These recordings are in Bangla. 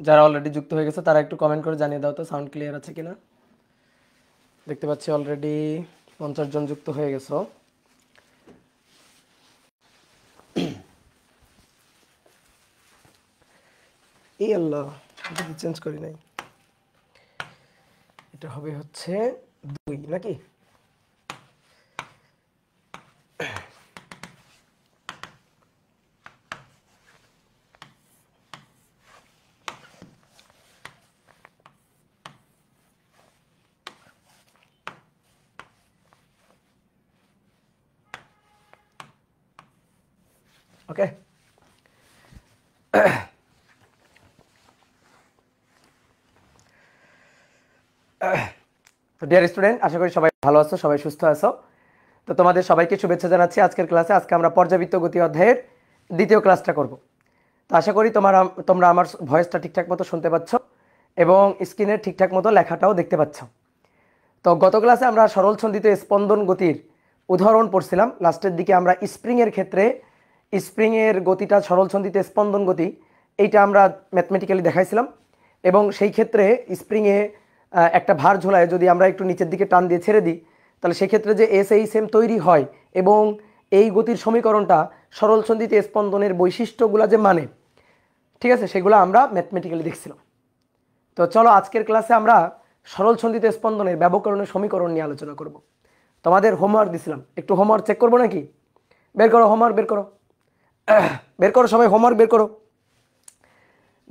যারা অলরেডি যুক্ত হয়ে গেছে তারা একটু কমেন্ট করে জানিয়ে দাও তো সাউন্ড ক্লিয়ার আছে কিনা। দেখতে পাচ্ছি অলরেডি 50 জন যুক্ত হয়ে গেছো। এই আল্লাহ, চেঞ্জ করি নাই, এটা হবে হচ্ছে 2 নাকি? ওকে, তো ডিয়ার স্টুডেন্ট, আশা করি সবাই ভালো আছো, সবাই সুস্থ আছো। তো তোমাদের সবাইকে শুভেচ্ছা জানাচ্ছি আজকের ক্লাসে। আজকে আমরা পর্যাবৃত্ত গতি অধ্যায়ের দ্বিতীয় ক্লাসটা করব। তো আশা করি তোমরা আমার ভয়েসটা ঠিকঠাক মতো শুনতে পাচ্ছ এবং স্ক্রিনে ঠিকঠাক মতো লেখাটাও দেখতে পাচ্ছ। তো গত ক্লাসে আমরা সরল ছন্দিত স্পন্দন গতির উদাহরণ পড়ছিলাম। লাস্টের দিকে আমরা স্প্রিংয়ের ক্ষেত্রে স্প্রিংয়ের গতিটা সরল ছন্দিত স্পন্দন গতি, এইটা আমরা ম্যাথমেটিক্যালি দেখাইছিলাম। এবং সেই ক্ষেত্রে স্প্রিংয়ে একটা ভার ঝোলায় যদি আমরা একটু নিচের দিকে টান দিয়ে ছেড়ে দিই, তাহলে সেক্ষেত্রে যে SHM তৈরি হয় এবং এই গতির সমীকরণটা সরল ছন্দিত স্পন্দনের বৈশিষ্ট্যগুলো যে মানে, ঠিক আছে, সেগুলো আমরা ম্যাথমেটিক্যালি দেখছিলাম। তো চলো আজকের ক্লাসে আমরা সরল ছন্দিত স্পন্দনের ব্যবকরণের সমীকরণ নিয়ে আলোচনা করব। তোমাদের হোমওয়ার্ক দিছিলাম, একটু হোমওয়ার্ক চেক করবো নাকি? বের করো হোমওয়ার্ক, বের করো, বের করো সবাই হোমওয়ার্ক বের করো।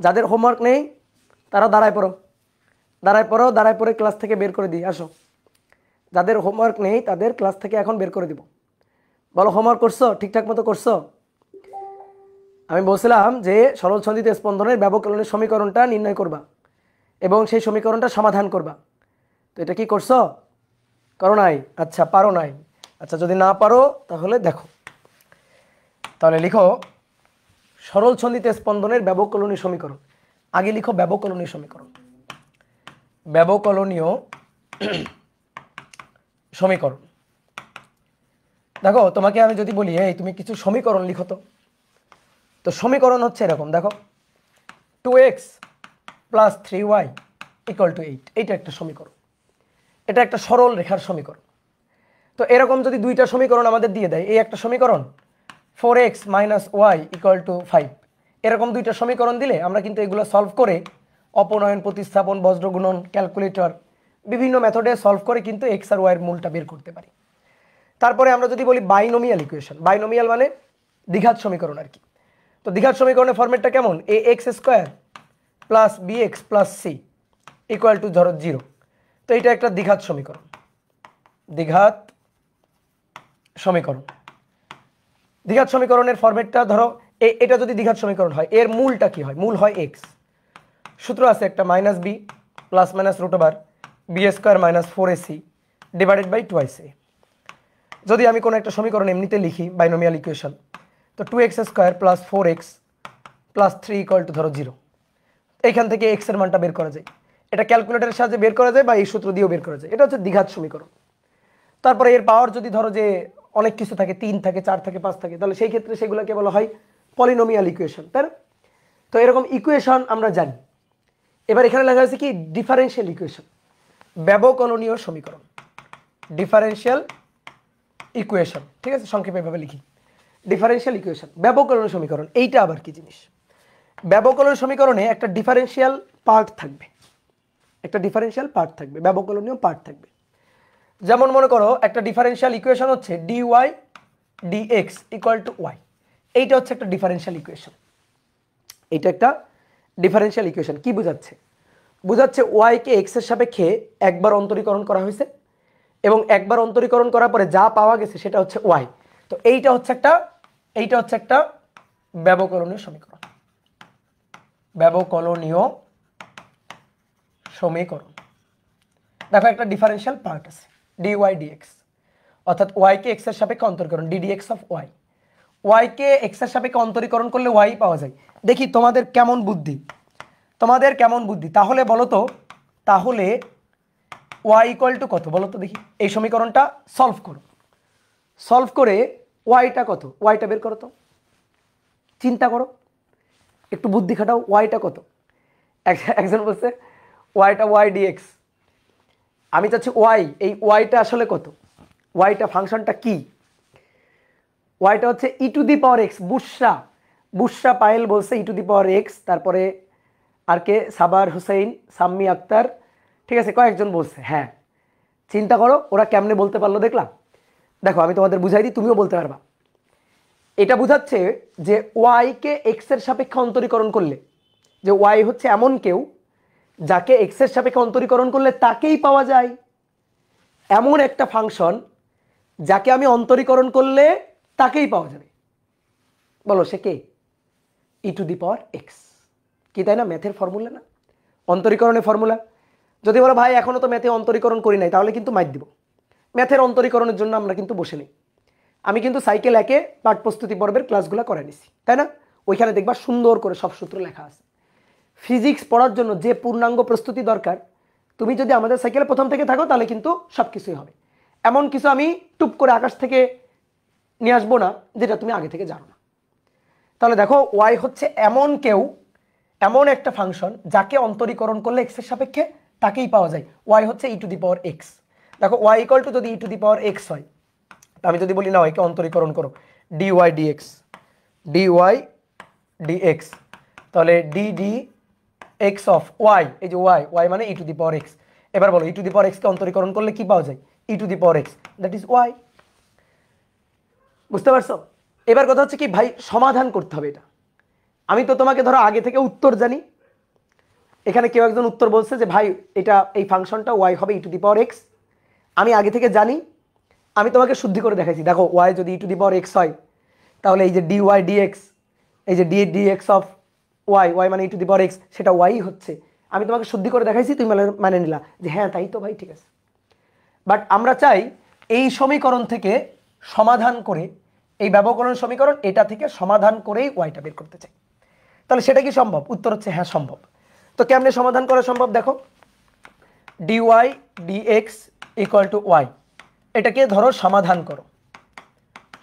যাদের হোমওয়ার্ক নেই তারা দাঁড়ায় পড়ো, দাঁড়ায় পড়ে ক্লাস থেকে বের করে দিই, আসো। যাদের হোমওয়ার্ক নেই তাদের ক্লাস থেকে এখন বের করে দিব। বলো হোমওয়ার্ক করছো, ঠিকঠাক মতো করছো? আমি বলছিলাম যে সরল ছন্দিত স্পন্দনের ব্যবকলনের সমীকরণটা নির্ণয় করবা এবং সেই সমীকরণটা সমাধান করবা। তো এটা কি করছো? করো নাই? আচ্ছা, পারো নাই। আচ্ছা, যদি না পারো তাহলে দেখো, তাহলে লিখো সরল ছন্দিত স্পন্দনের ব্যবকলনীয় সমীকরণ। আগে লিখো ব্যবকলনীয় সমীকরণ, ব্যবকলনীয় সমীকরণ। দেখো তোমাকে আমি যদি বলি এই তুমি কিছু সমীকরণ লিখো, তো সমীকরণ হচ্ছে এরকম, দেখো 2x + 3y = 8, এইটা একটা সমীকরণ, এটা একটা সরল রেখার সমীকরণ। তো এরকম যদি দুইটা সমীকরণ আমাদের দিয়ে দেয়, এই একটা সমীকরণ 4x - y = 5, এরকম দুইটা সমীকরণ দিলে আমরা কিন্তু এগুলো সলভ করে অপনয়ন, প্রতিস্থাপন, বজ্রগুণন, ক্যালকুলেটর, বিভিন্ন মেথডে সলভ করে কিন্তু এক্স আর ওয়াইয়ের মূলটা বের করতে পারি। তারপরে আমরা যদি বলি বাইনোমিয়াল ইকুয়েশন, বাইনোমিয়াল মানে দ্বিঘাত সমীকরণ আর কি। তো দ্বিঘাত সমীকরণের ফরম্যাটটা কেমন? ax² + bx + c = ধরো 0। তো এটা একটা দ্বিঘাত সমীকরণ, দ্বিঘাত সমীকরণ। দ্বিঘাত সমীকরণের ফরম্যাটটা ধরো এটা যদি দ্বিঘাত সমীকরণ হয়, এর মূলটা কি হয়? মূল হয় x। সূত্র আছে একটা -b ± b² - 4ac / 2ac। যদি আমি কোনো একটা সমীকরণ এমনিতে লিখি বাইনোমিয়াল ইকুয়েশন, তো 2x² + 4x + 3 = ধরো 0। এইখান থেকে x এর মানটা বের করা যায়, এটা ক্যালকুলেটরের সাহায্যে বের করা যায় বা এই সূত্র দিয়েও বের করা যায়। এটা হচ্ছে দ্বিঘাত সমীকরণ। তারপরে এর পাওয়ার যদি ধরো যে অনেক কিছু থাকে, 3 থাকে, 4 থাকে, 5 থাকে, তাহলে সেই ক্ষেত্রে সেগুলোকে বলা হয় পলিনোমিয়াল ইকুয়েশন, তাই না? তো এরকম ইকুয়েশন আমরা জানি। এবার এখানে লেখা আছে কি? ডিফারেনশিয়াল ইকুয়েশন, ব্যবকলনীয় সমীকরণ, ডিফারেনশিয়াল ইকুয়েশন। ঠিক আছে, সংক্ষেপে এভাবে লিখি, ডিফারেনশিয়াল ইকুয়েশন, ব্যবকলনীয় সমীকরণ। এইটা আবার কি জিনিস? ব্যবকলনীয় সমীকরণে একটা ডিফারেনশিয়াল পার্ট থাকবে, একটা ডিফারেনশিয়াল পার্ট থাকবে, ব্যবকলনীয় পার্ট থাকবে। যেমন মনে করো একটা ডিফারেনশিয়াল ইকুয়েশন হচ্ছে dy dx = y, এইটা হচ্ছে একটা ডিফারেনশিয়াল ইকুয়েশন। এইটা একটা ডিফারেনশিয়াল ইকুয়েশন। কি বোঝাচ্ছে? বোঝাচ্ছে y কে x এর সাপেক্ষে একবার অন্তরীকরণ করা হয়েছে এবং একবার অন্তরীকরণ করার পরে যা পাওয়া গেছে সেটা হচ্ছে y। তো এইটা হচ্ছে একটা ব্যবকলনীয় সমীকরণ, ব্যবকলনীয় সমীকরণ। দেখো একটা ডিফারেনশিয়াল পার্ট আছে dy dx, অর্থাৎ y কে x এর সাপেক্ষে অন্তরীকরণ ddx of y। y K x এর সাপেক্ষে অন্তরীকরণ করলে y পাওয়া যায়। দেখি তোমাদের কেমন বুদ্ধি, তোমাদের কেমন বুদ্ধি। তাহলে বলো তো, তাহলে y = কত বলো তো দেখি? এই সমীকরণটা সলভ করো, সলভ করে ওয়াইটা কত, ওয়াইটা বের করো তো, চিন্তা করো, একটু বুদ্ধি খাটাও। ওয়াইটা কত? একজন বলছে ওয়াইটা ওয়াই ডিএক্স, আমি চাচ্ছি ওয়াই, এই ওয়াইটা আসলে কত, ওয়াইটা ফাংশনটা কি? ওয়াইটা হচ্ছে ই টু দি পাওয়ার এক্স। বুসরা বুসরা পায়েল বলছে ই টু দি পাওয়ার এক্স, তারপরে আর কে, সাবার হুসাইন, সাম্মি আক্তার, ঠিক আছে, কয়েকজন বলছে। হ্যাঁ, চিন্তা করো ওরা কেমনে বলতে পারলো দেখলাম। দেখো আমি তোমাদের বুঝাই দিই, তুমিও বলতে পারবা। এটা বুঝাচ্ছে যে ওয়াইকে এক্স এর সাপেক্ষে অন্তরীকরণ করলে, যে ওয়াই হচ্ছে এমন কেউ যাকে এক্স এর সাপেক্ষে অন্তরীকরণ করলে তাকেই পাওয়া যায়, এমন একটা ফাংশন যাকে আমি অন্তরীকরণ করলে তাকেই পাওয়া যাবে। বলো সে কে? ই টু দি পাওয়ার এক্স। কি তাই না? ম্যাথের ফর্মুলা না, অন্তরীকরণের ফর্মুলা। যদি বলো ভাই এখনো তো ম্যাথে অন্তরীকরণ করি নাই, তাহলে কিন্তু মাইর দিব। ম্যাথের অন্তরীকরণের জন্য আমরা কিন্তু বসে নেই। আমি কিন্তু সাইকেল একে পাঠ প্রস্তুতি পর্বের ক্লাসগুলো করে নিছি, তাই না? ওইখানে দেখবা সুন্দর করে সব সূত্র লেখা আছে। ফিজিক্স পড়ার জন্য যে পূর্ণাঙ্গ প্রস্তুতি দরকার, তুমি যদি আমাদের সাইকেলে প্রথম থেকে থাকো তাহলে কিন্তু সব কিছুই হবে। এমন কিছু আমি টুপ করে আকাশ থেকে নিয়ে আসবো না যেটা তুমি আগে থেকে জানো না। তাহলে দেখো ওয়াই হচ্ছে এমন কেউ, এমন একটা ফাংশন যাকে অন্তরীকরণ করলে এক্স এর সাপেক্ষে তাকেই পাওয়া যায়। ওয়াই হচ্ছে ই টু দি পাওয়ার এক্স। দেখো ওয়াই ইকুয়াল টু যদি ই টু দি পাওয়ার এক্স হয়, আমি যদি বলি না ওয়াইকে অন্তরীকরণ করো ডিওয়াই ডিএক্স, ডিওয়াই ডিএক্স, তাহলে D D X of Y, এই যে ওয়াই, ওয়াই মানে E to the power x. এবার বলো ই টু দি পাওয়ার এক্সকে অন্তরীকরণ করলে কি পাওয়া যায়? E to the power x, that is y. বুঝতে পারছো? এবার কথা হচ্ছে কি ভাই, সমাধান করতে হবে এটা। আমি তো তোমাকে ধরো আগে থেকে উত্তর জানি, এখানে কেউ একজন উত্তর বলছে যে ভাই এটা এই ফাংশনটা ওয়াই হবে ই টু দি পাওয়ার এক্স, আমি আগে থেকে জানি, আমি তোমাকে শুদ্ধি করে দেখাইছি। দেখো ওয়াই যদি ই টু দি পাওয়ার এক্স হয়, তাহলে এই যে ডি ওয়াই ডিএক্স, এই যে D D X of Y, Y মানে E to the power X, সেটা ওয়াই হচ্ছে। আমি তোমাকে শুদ্ধি করে দেখাইছি, তুমি মানে নিলা যে হ্যাঁ তাই তো ভাই, ঠিক আছে। বাট আমরা চাই এই সমীকরণ থেকে সমাধান করে, এই ব্যবকলন সমীকরণ এটা থেকে সমাধান করেই ওয়াইটা বের করতে চাই। তাহলে সেটা কি সম্ভব? উত্তর হচ্ছে হ্যাঁ সম্ভব। তো কেমনে সমাধান করা সম্ভব? দেখো dy dx equal to Y, এটাকে ধরো সমাধান করো,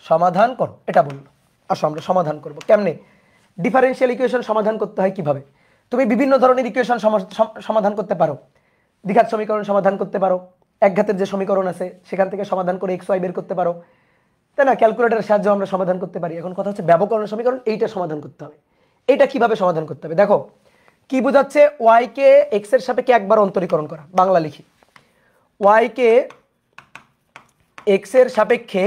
সমাধান করো এটা বললো। আসো আমরা সমাধান করব কেমনে। ডিফারেনশিয়াল ইকুয়েশন সমাধান করতে হয় কিভাবে? তুমি বিভিন্ন ধরনের ইকুয়েশন সমাধান করতে পারো। দ্বিঘাত সমীকরণ সমাধান করতে পারো, একঘাতের যে সমীকরণ আছে সেখান থেকে সমাধান করে এক্স ওয়াই বের করতে পারো, তাই না? ক্যালকুলেটরের সাহায্যে আমরা সমাধান করতে পারি। এখন কথা হচ্ছে ব্যবকলন সমীকরণ, এইটা সমাধান করতে হবে। এইটা কিভাবে সমাধান করতে হবে? দেখো কি বোঝাচ্ছে, ওয়াই কে এক্স এর সাপেক্ষে একবার অন্তরীকরণ করা। বাংলা লিখি, ওয়াই কে এক্স এর সাপেক্ষে,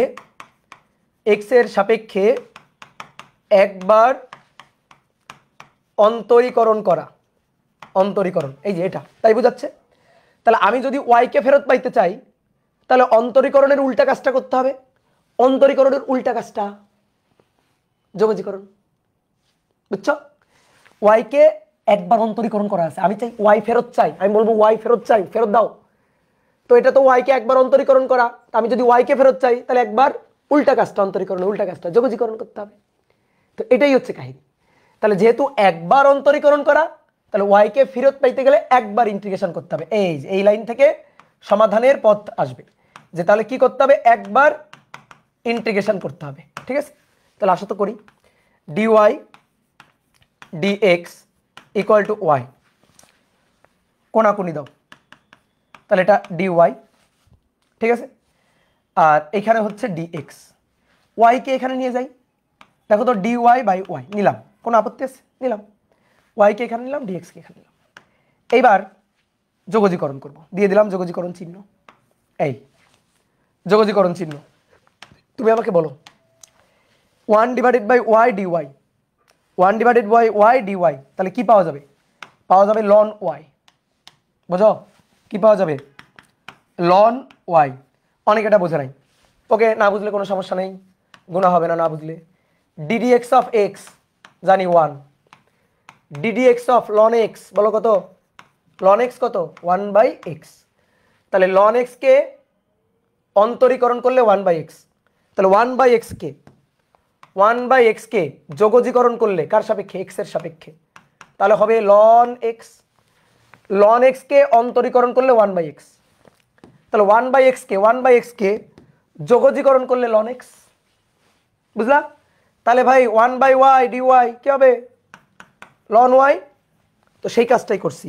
এক্স এর সাপেক্ষে একবার অন্তরীকরণ করা, অন্তরীকরণ, এই যে এটা, তাই বোঝাচ্ছে। তাহলে আমি যদি ওয়াই কে ফেরত পাইতে চাই, তাহলে অন্তরীকরণের উল্টা কাজটা করতে হবে। অন্তরীকরণের উল্টা কাজটা যোগজীকরণ। বুঝছো? ওয়াই কে একবার অন্তরীকরণ করা আছে, আমি চাই ওয়াই ফেরত চাই, আমি বলবো ওয়াই ফেরত চাই, ফেরত দাও। তো এটা তো ওয়াই কে একবার অন্তরীকরণ করা, আমি যদি ওয়াই কে ফেরত চাই তাহলে একবার উল্টা কাজটা, অন্তরীকরণের উল্টা কাজটা যোগজীকরণ করতে হবে। তো এটাই হচ্ছে কাহিনী। তাহলে যেহেতু একবার অন্তরীকরণ করা, তাহলে ওয়াই কে ফেরত পাইতে গেলে একবার ইন্টিগ্রেশন করতে হবে। এই লাইন থেকে সমাধানের পথ আসবে, যে তাহলে কি করতে হবে, একবার ইন্টিগ্রেশন করতে হবে। ঠিক আছে, তাহলে আসো তো করি। Dy dx equal to Y, কোনাকুনি দাও, তাহলে এটা ডিওয়াই, ঠিক আছে, আর এখানে হচ্ছে ডিএক্স। ওয়াই কে এখানে নিয়ে যাই, দেখো তো ডিওয়াই বাই ওয়াই নিলাম, কোনো আপত্তি আছে? নিলাম। ওয়াই কে এখানে নিলাম, ডিএক্স কে এখানে নিলাম। এইবার যোগজীকরণ করব, দিয়ে দিলাম যোগজীকরণ চিহ্ন। এই যোগজীকরণ চিহ্ন, তুমি আমাকে বলো 1 divided by Y dy, 1 divided by Y dy, তাহলে কি পাওয়া যাবে? পাওয়া যাবে লন ওয়াই। বুঝো কি পাওয়া যাবে? Ln Y. অনেক এটা বোঝে নাই, ওকে, না বুঝলে কোনো সমস্যা নেই, গুণা হবে না না বুঝলে। ডিডিএক্স অফ এক্স জানি 1, ডিডিএক্স অফ লন এক্স বলো কত? লন এক্স কত? 1 বাই এক্স। তাহলে লন এক্স কে অন্তরীকরণ করলে 1 বাই এক্স, তাহলে 1 বাই এক্স কে, 1 বাই এক্স কে যোগজীকরণ করলে কার সাপেক্ষে? এক্স এর সাপেক্ষে, তাহলে হবে লন এক্স। লন এক্স কে অন্তরীকরণ করলে 1 বাই এক্স, তাহলে 1 বাই এক্স কে, 1 বাই এক্স কে যোগজীকরণ করলে লন এক্স। বুঝলা? তাহলে ভাই 1 বাই ওয়াই ডিওয়াই কি হবে? Ln Y. তো সেই কাজটাই করছি,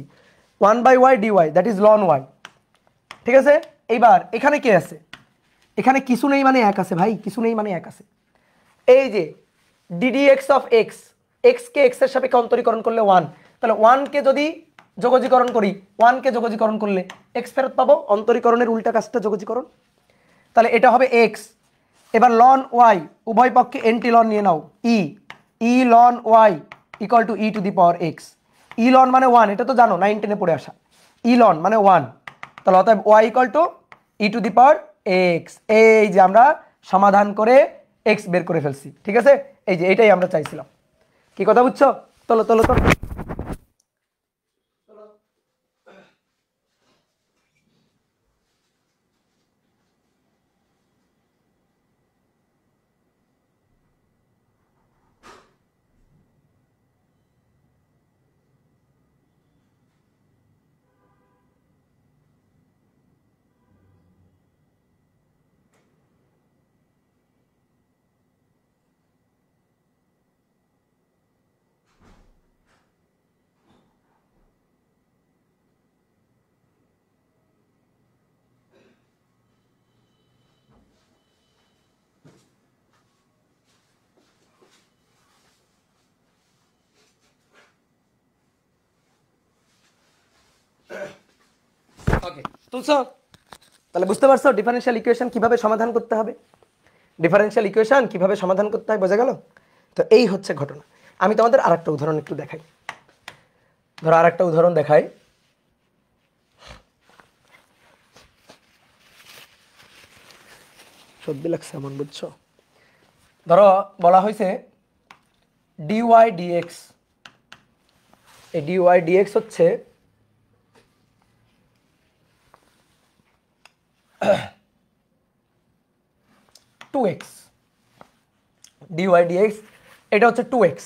1/y dy, that is ln Y. ঠিক আছে, এইবার এখানে কে আছে? এখানে কিছু নেই মানে এক আছে ভাই, কিছু নেই মানে এক আছে। এই যে ddx of x, x K x এর সাপেক্ষে অন্তরীকরণ করলে 1, তাহলে 1 কে যদি যোগজীকরণ করি, 1 কে যোগজীকরণ করলে x ফেরত পাবো, অন্তরীকরণের উল্টা কাজটা যোগজীকরণ। তাহলে এটা হবে x। এবার লন y, উভয় পক্ষে এন্টি লন নিয়ে নাও, e ln y equal to e to the power x। e ln মানে 1, এটা তো জানো 9 10 পড়ে আসা, e লন মানে 1, তাহলে অতএব y equal to e to the power x। এই যে আমরা সমাধান করে x বের করে ফেলছি। ঠিক আছে, এই যে এটাই আমরা চাইছিলাম। কি কথা বুঝছো? চলো চলো চলো। ওকে, তুলছো? তাহলে বুঝতে পারছো ডিফারেনশিয়াল ইকুয়েশন কিভাবে সমাধান করতে হবে, ডিফারেনশিয়াল ইকুয়েশন কিভাবে সমাধান করতে হয়, বোঝা গেল? তো এই হচ্ছে ঘটনা। আমি তোমাদের আরেকটা উদাহরণ একটু দেখাই। ধরো আরেকটা উদাহরণ দেখাই। সর্দি লাগছে এমন, বুঝছো? ধরো বলা হয়েছে dy dx, এই dy dx হচ্ছে 2x, dy dx এটা হচ্ছে 2x।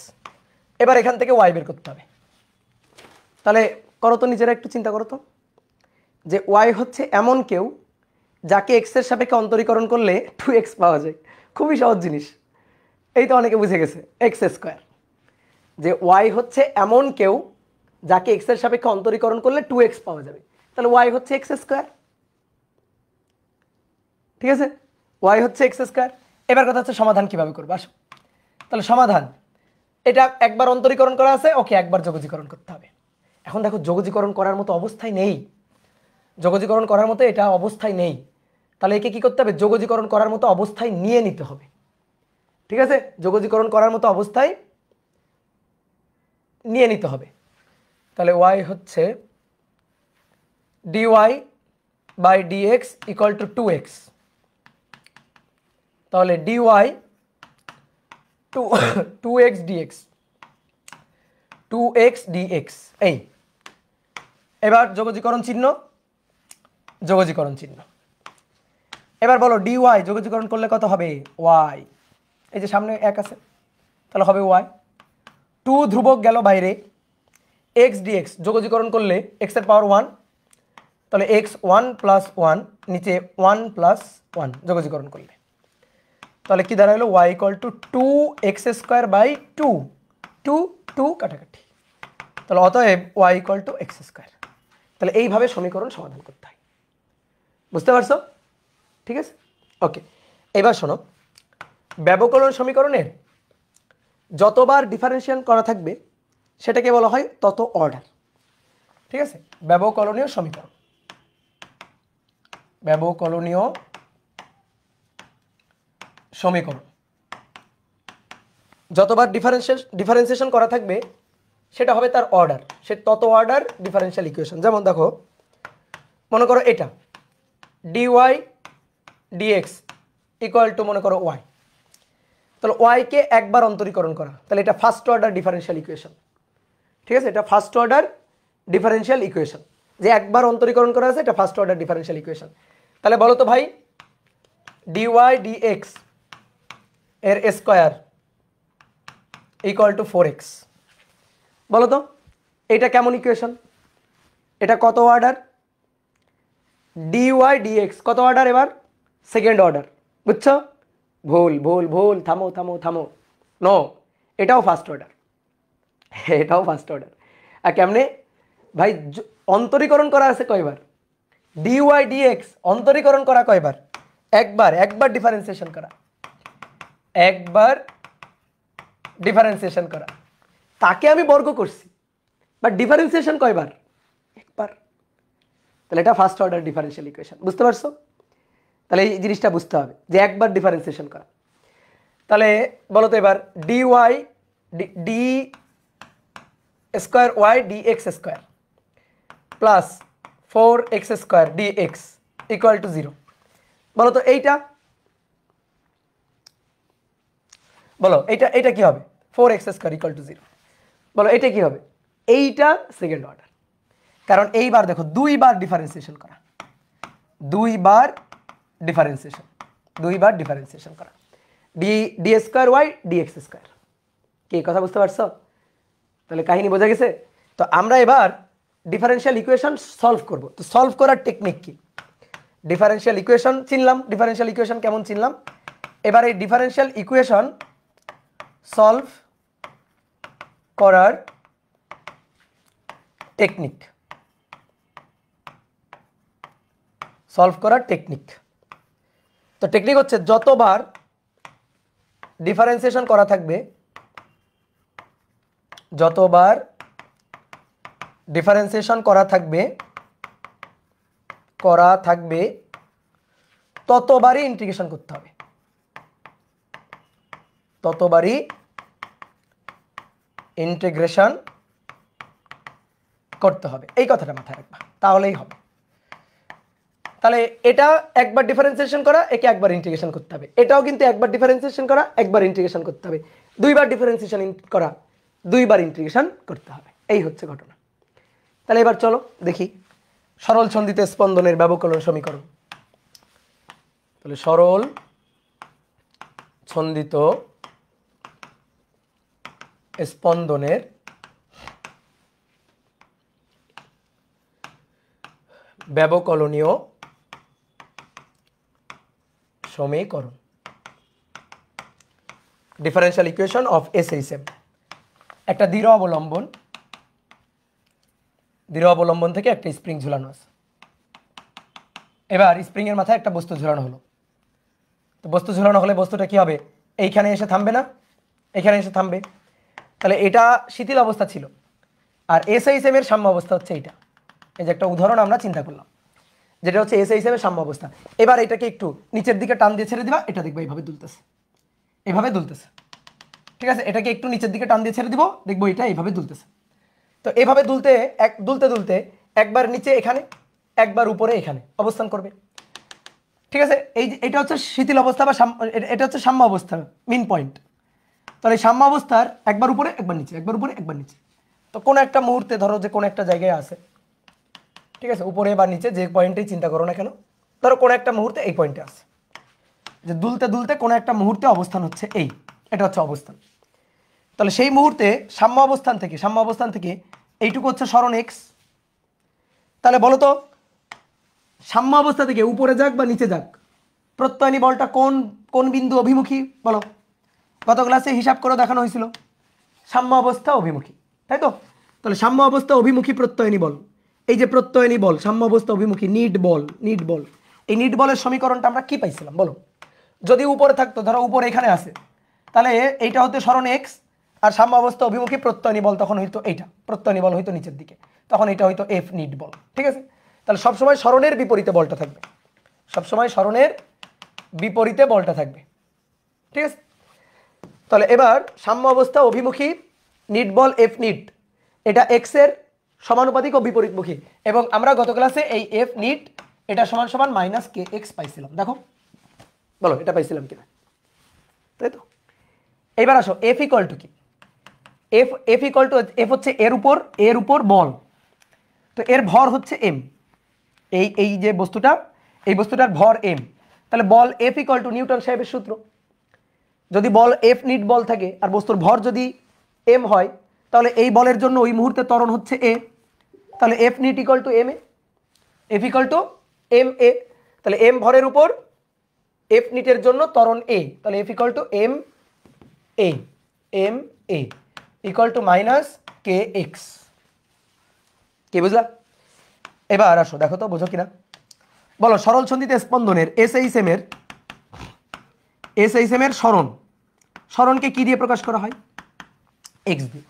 এবার এখান থেকে y বের করতে হবে। তাহলে করো তো, নিজেরা একটু চিন্তা করো তো, যে y হচ্ছে এমন কেউ যাকে x এর সাপেক্ষে অন্তরীকরণ করলে 2x পাওয়া যায়। খুবই সহজ জিনিস, এই তো অনেকে বুঝে গেছে, x স্কোয়ার। যে y হচ্ছে এমন কেউ যাকে x এর সাপেক্ষে অন্তরীকরণ করলে 2x পাওয়া যাবে, তাহলে y হচ্ছে x স্কোয়ার। ঠিক আছে, y হচ্ছে x স্কোয়ার। এবার কথা হচ্ছে সমাধান কিভাবে করবো, আসো। তাহলে সমাধান, এটা একবার অন্তরীকরণ করা আছে, ওকে, একবার যোগজীকরণ করতে হবে। এখন দেখো যোগজীকরণ করার মতো অবস্থায় নেই, যোগজীকরণ করার মতো এটা অবস্থায় নেই। তাহলে একে কি করতে হবে? যোগজীকরণ করার মতো অবস্থায় নিয়ে নিতে হবে। ঠিক আছে, যোগজীকরণ করার মতো অবস্থায় নিয়ে নিতে হবে। তাহলে y হচ্ছে dy by dx equal to 2x। তাহলে dy 2x dx, 2x dx এই। এবার যোগজীকরণ চিহ্ন, যোগজীকরণ চিহ্ন। এবার বলো dy যোগজীকরণ করলে কত হবে? y, এই যে সামনে এক আছে, তাহলে হবে y। 2 ধ্রুবক গেল বাইরে, x dx যোগজীকরণ করলে x এর পাওয়ার 1, তাহলে x 1 প্লাস 1, নিচে 1 প্লাস 1 যোগজীকরণ করলে, তাহলে কি দাঁড়ালো? y equal to 2x square by 2, 2 2 কাটাকাটি, তাহলে অতএব y equal to x square. তাহলে এইভাবে সমীকরণ সমাধান করতে হয়, বুঝতে পারছো? ঠিক আছে, ওকে। এবার শোনো, ব্যবকলন সমীকরণের যতবার ডিফারেন্সিয়েশন করা থাকবে সেটাকে বলা হয় তত অর্ডার। ঠিক আছে, ব্যবকলনীয় সমীকরণ, ব্যবকলনীয় সমীকরণ যতবার ডিফারেন্সিয়েশন করা থাকবে সেটা হবে তার অর্ডার, সে তত অর্ডার ডিফারেনশিয়াল ইকুয়েশন। যেমন দেখো, মনে করো এটা dy dx ইকুয়াল টু মনে করো y, তাহলে y কে একবার অন্তরীকরণ করা, তাহলে এটা ফার্স্ট অর্ডার ডিফারেনশিয়াল ইকুয়েশন। ঠিক আছে, এটা ফার্স্ট অর্ডার ডিফারেনশিয়াল ইকুয়েশন, যে একবার অন্তরীকরণ করা আছে, এটা ফার্স্ট অর্ডার ডিফারেনশিয়াল ইকুয়েশন। তাহলে বলো তো ভাই, dy dx এর স্কোয়ার ইকুয়াল টু 4x, বলো তো এটা কেমন ইকুয়েশন? এটা কত অর্ডার? dy dx কত অর্ডার? এবার সেকেন্ড অর্ডার, বুঝছো? ভুল ভুল ভুল, থামো থামো থামো, নো, এটাও ফার্স্ট অর্ডার, এটাও ফার্স্ট অর্ডার। আর কেমনে ভাই অন্তরীকরণ করা আছে কয়বার dy dx অন্তরীকরণ করা কয়বার একবার ডিফারেন্সিয়েশন করা ডিফারেন্সিয়েশন করা তাকে আমি বর্গ করছি বাট ডিফারেন্সিয়েশন কয়বার একবার তাহলে এটা ফার্স্ট অর্ডার ডিফারেনশিয়াল ইকুয়েশন বুঝতে পারছো তাহলে এই জিনিসটা বুঝতে হবে যে একবার ডিফারেন্সিয়েশন করা তাহলে বলো তো এবার dy d square y dx square plus 4x square dx equal to 0 বলো তো এইটা বলো এইটা কি হবে 4x স্কয়ার ইকুয়াল টু 0 বলো এটা কি হবে এইটা সেকেন্ড অর্ডার কারণ এইবার দেখো দুইবার ডিফারেন্সিয়েশন করা দুইবার ডিফারেন্সিয়েশন করা d square y dx square কি কথা বুঝতে পারছো তাহলে কাহিনী বোঝা গেছে তো আমরা এবার ডিফারেনশিয়াল ইকুয়েশন সলভ করব তো সলভ করার টেকনিক কি ডিফারেনশিয়াল ইকুয়েশন চিনলাম ডিফারেনশিয়াল ইকুয়েশন কেমন চিনলাম এবার এই ডিফারেনশিয়াল ইকুয়েশন সলভ করার টেকনিক তো টেকনিক হচ্ছে যতবার ডিফারেন্সিয়েশন করা থাকবে ততবারই ইন্টিগ্রেশন করতে হবে এই কথাটা মাথায় রাখবা তাহলেই হবে তাহলে এটা একবার ডিফারেন্সিয়েশন করা একে একবার ইন্টিগ্রেশন করতে হবে এটাও কিন্তু একবার ডিফারেন্সিয়েশন করা একবার ইন্টিগ্রেশন করতে হবে দুইবার ডিফারেন্সিয়েশন করা দুইবার ইন্টিগ্রেশন করতে হবে এই হচ্ছে ঘটনা তাহলে এবার চলো দেখি সরল ছন্দিত স্পন্দনের ব্যবকলন সমীকরণ তাহলে সরল ছন্দিত স্পন্দনের ব্যবকলনীয় সমীকরণ ডিফারেনশিয়াল ইকুয়েশন অফ SHM একটা দৃঢ় অবলম্বন থেকে একটা স্প্রিং ঝুলানো আছে এবার স্প্রিং এর মাথায় একটা বস্তু ঝুলানো হলো তো বস্তু ঝুলানো হলে বস্তুটা কি হবে এইখানে এসে থামবে না এখানে এসে থামবে তাহলে এটা শিথিল অবস্থা ছিল আর SHM এর সাম্য অবস্থা হচ্ছে এইটা এই যে একটা উদাহরণ আমরা চিন্তা করলাম যেটা হচ্ছে SHM এর সাম্য অবস্থা এবার এটাকে একটু নিচের দিকে টান দিয়ে ছেড়ে দিবা এটা দেখবা এইভাবে দুলতেছে ঠিক আছে এটাকে একটু নিচের দিকে টান দিয়ে ছেড়ে দিব দেখবো এটা এইভাবে দুলতেছে তো এইভাবে দুলতে একবার নিচে এখানে একবার উপরে এখানে অবস্থান করবে ঠিক আছে এটা হচ্ছে শিথিল অবস্থা বা এটা হচ্ছে সাম্য অবস্থা মেইন পয়েন্ট তাহলে সাম্য অবস্থার একবার উপরে একবার নিচে একবার উপরে একবার নিচে তো কোন একটা মুহূর্তে ধরো যে কোন একটা জায়গায় আছে ঠিক আছে উপরে বা নিচে যে পয়েন্টেই চিন্তা করো না কেন ধরো কোন একটা মুহূর্তে এই পয়েন্টে আছে যে দুলতে কোন একটা মুহূর্তে অবস্থান হচ্ছে এটা হচ্ছে অবস্থান তাহলে সেই মুহূর্তে সাম্য অবস্থান থেকে এইটুকু হচ্ছে সরণ x তাহলে বলো তো সাম্য অবস্থা থেকে উপরে যাক বা নিচে যাক প্রত্যয়নী বলটা কোন বিন্দু অভিমুখী বলো গত ক্লাসে হিসাব করে দেখানো হয়েছিল সাম্য অবস্থা অভিমুখী তাই তো তাহলে সাম্য অবস্থা অভিমুখী প্রত্যয়নী বল এই যে প্রত্যয়নী বল সাম্য অবস্থা অভিমুখী নিট বল এই নিট বলের সমীকরণটা আমরা কি পাইছিলাম বলো যদি উপরে থাকতো ধরো উপরে এখানে আছে তাহলে এইটা হতে সরণ x আর সাম্য অবস্থা অভিমুখী প্রত্যয়নী বল তখন হইতো এইটা প্রত্যয়নী বল হইতো নিচের দিকে তখন এটা হইতো F নিট বল ঠিক আছে তাহলে সবসময় সরণের বিপরীতে বলটা থাকবে ঠিক আছে তাহলে এবার সাম্য অবস্থা অভিমুখী নিট বল F নিট এটা x এর সমানুপাতিক ও বিপরীতমুখী এবং আমরা গত ক্লাসে এই F নিট এটা সমান সমান -kx পাইছিলাম দেখো বলো এটা পাইছিলাম কিনা তাই তো এবার আসো F ইকুয়াল টু কি F হচ্ছে এর উপর বল তো এর ভর হচ্ছে m এই যে বস্তুটার ভর m তাহলে বল F ইকুয়াল টু নিউটন সাহেবের সূত্র যদি বল F নিট বল থাকে আর বস্তুর ভর যদি m হয় তাহলে এই বলের জন্য ওই মুহূর্তে ত্বরণ হচ্ছে a তাহলে F net equal to m a তাহলে m ভরের উপর F নিটের জন্য ত্বরণ a তাহলে F equal to m a equal to -kx কি বুঝলা? এবার আসো দেখো তো বোঝো কিনা, বলো সরল সন্ধিত স্পন্দনের এসএইচএম এর সরণকে কি দিয়ে প্রকাশ করা হয়? এক্স দিয়ে।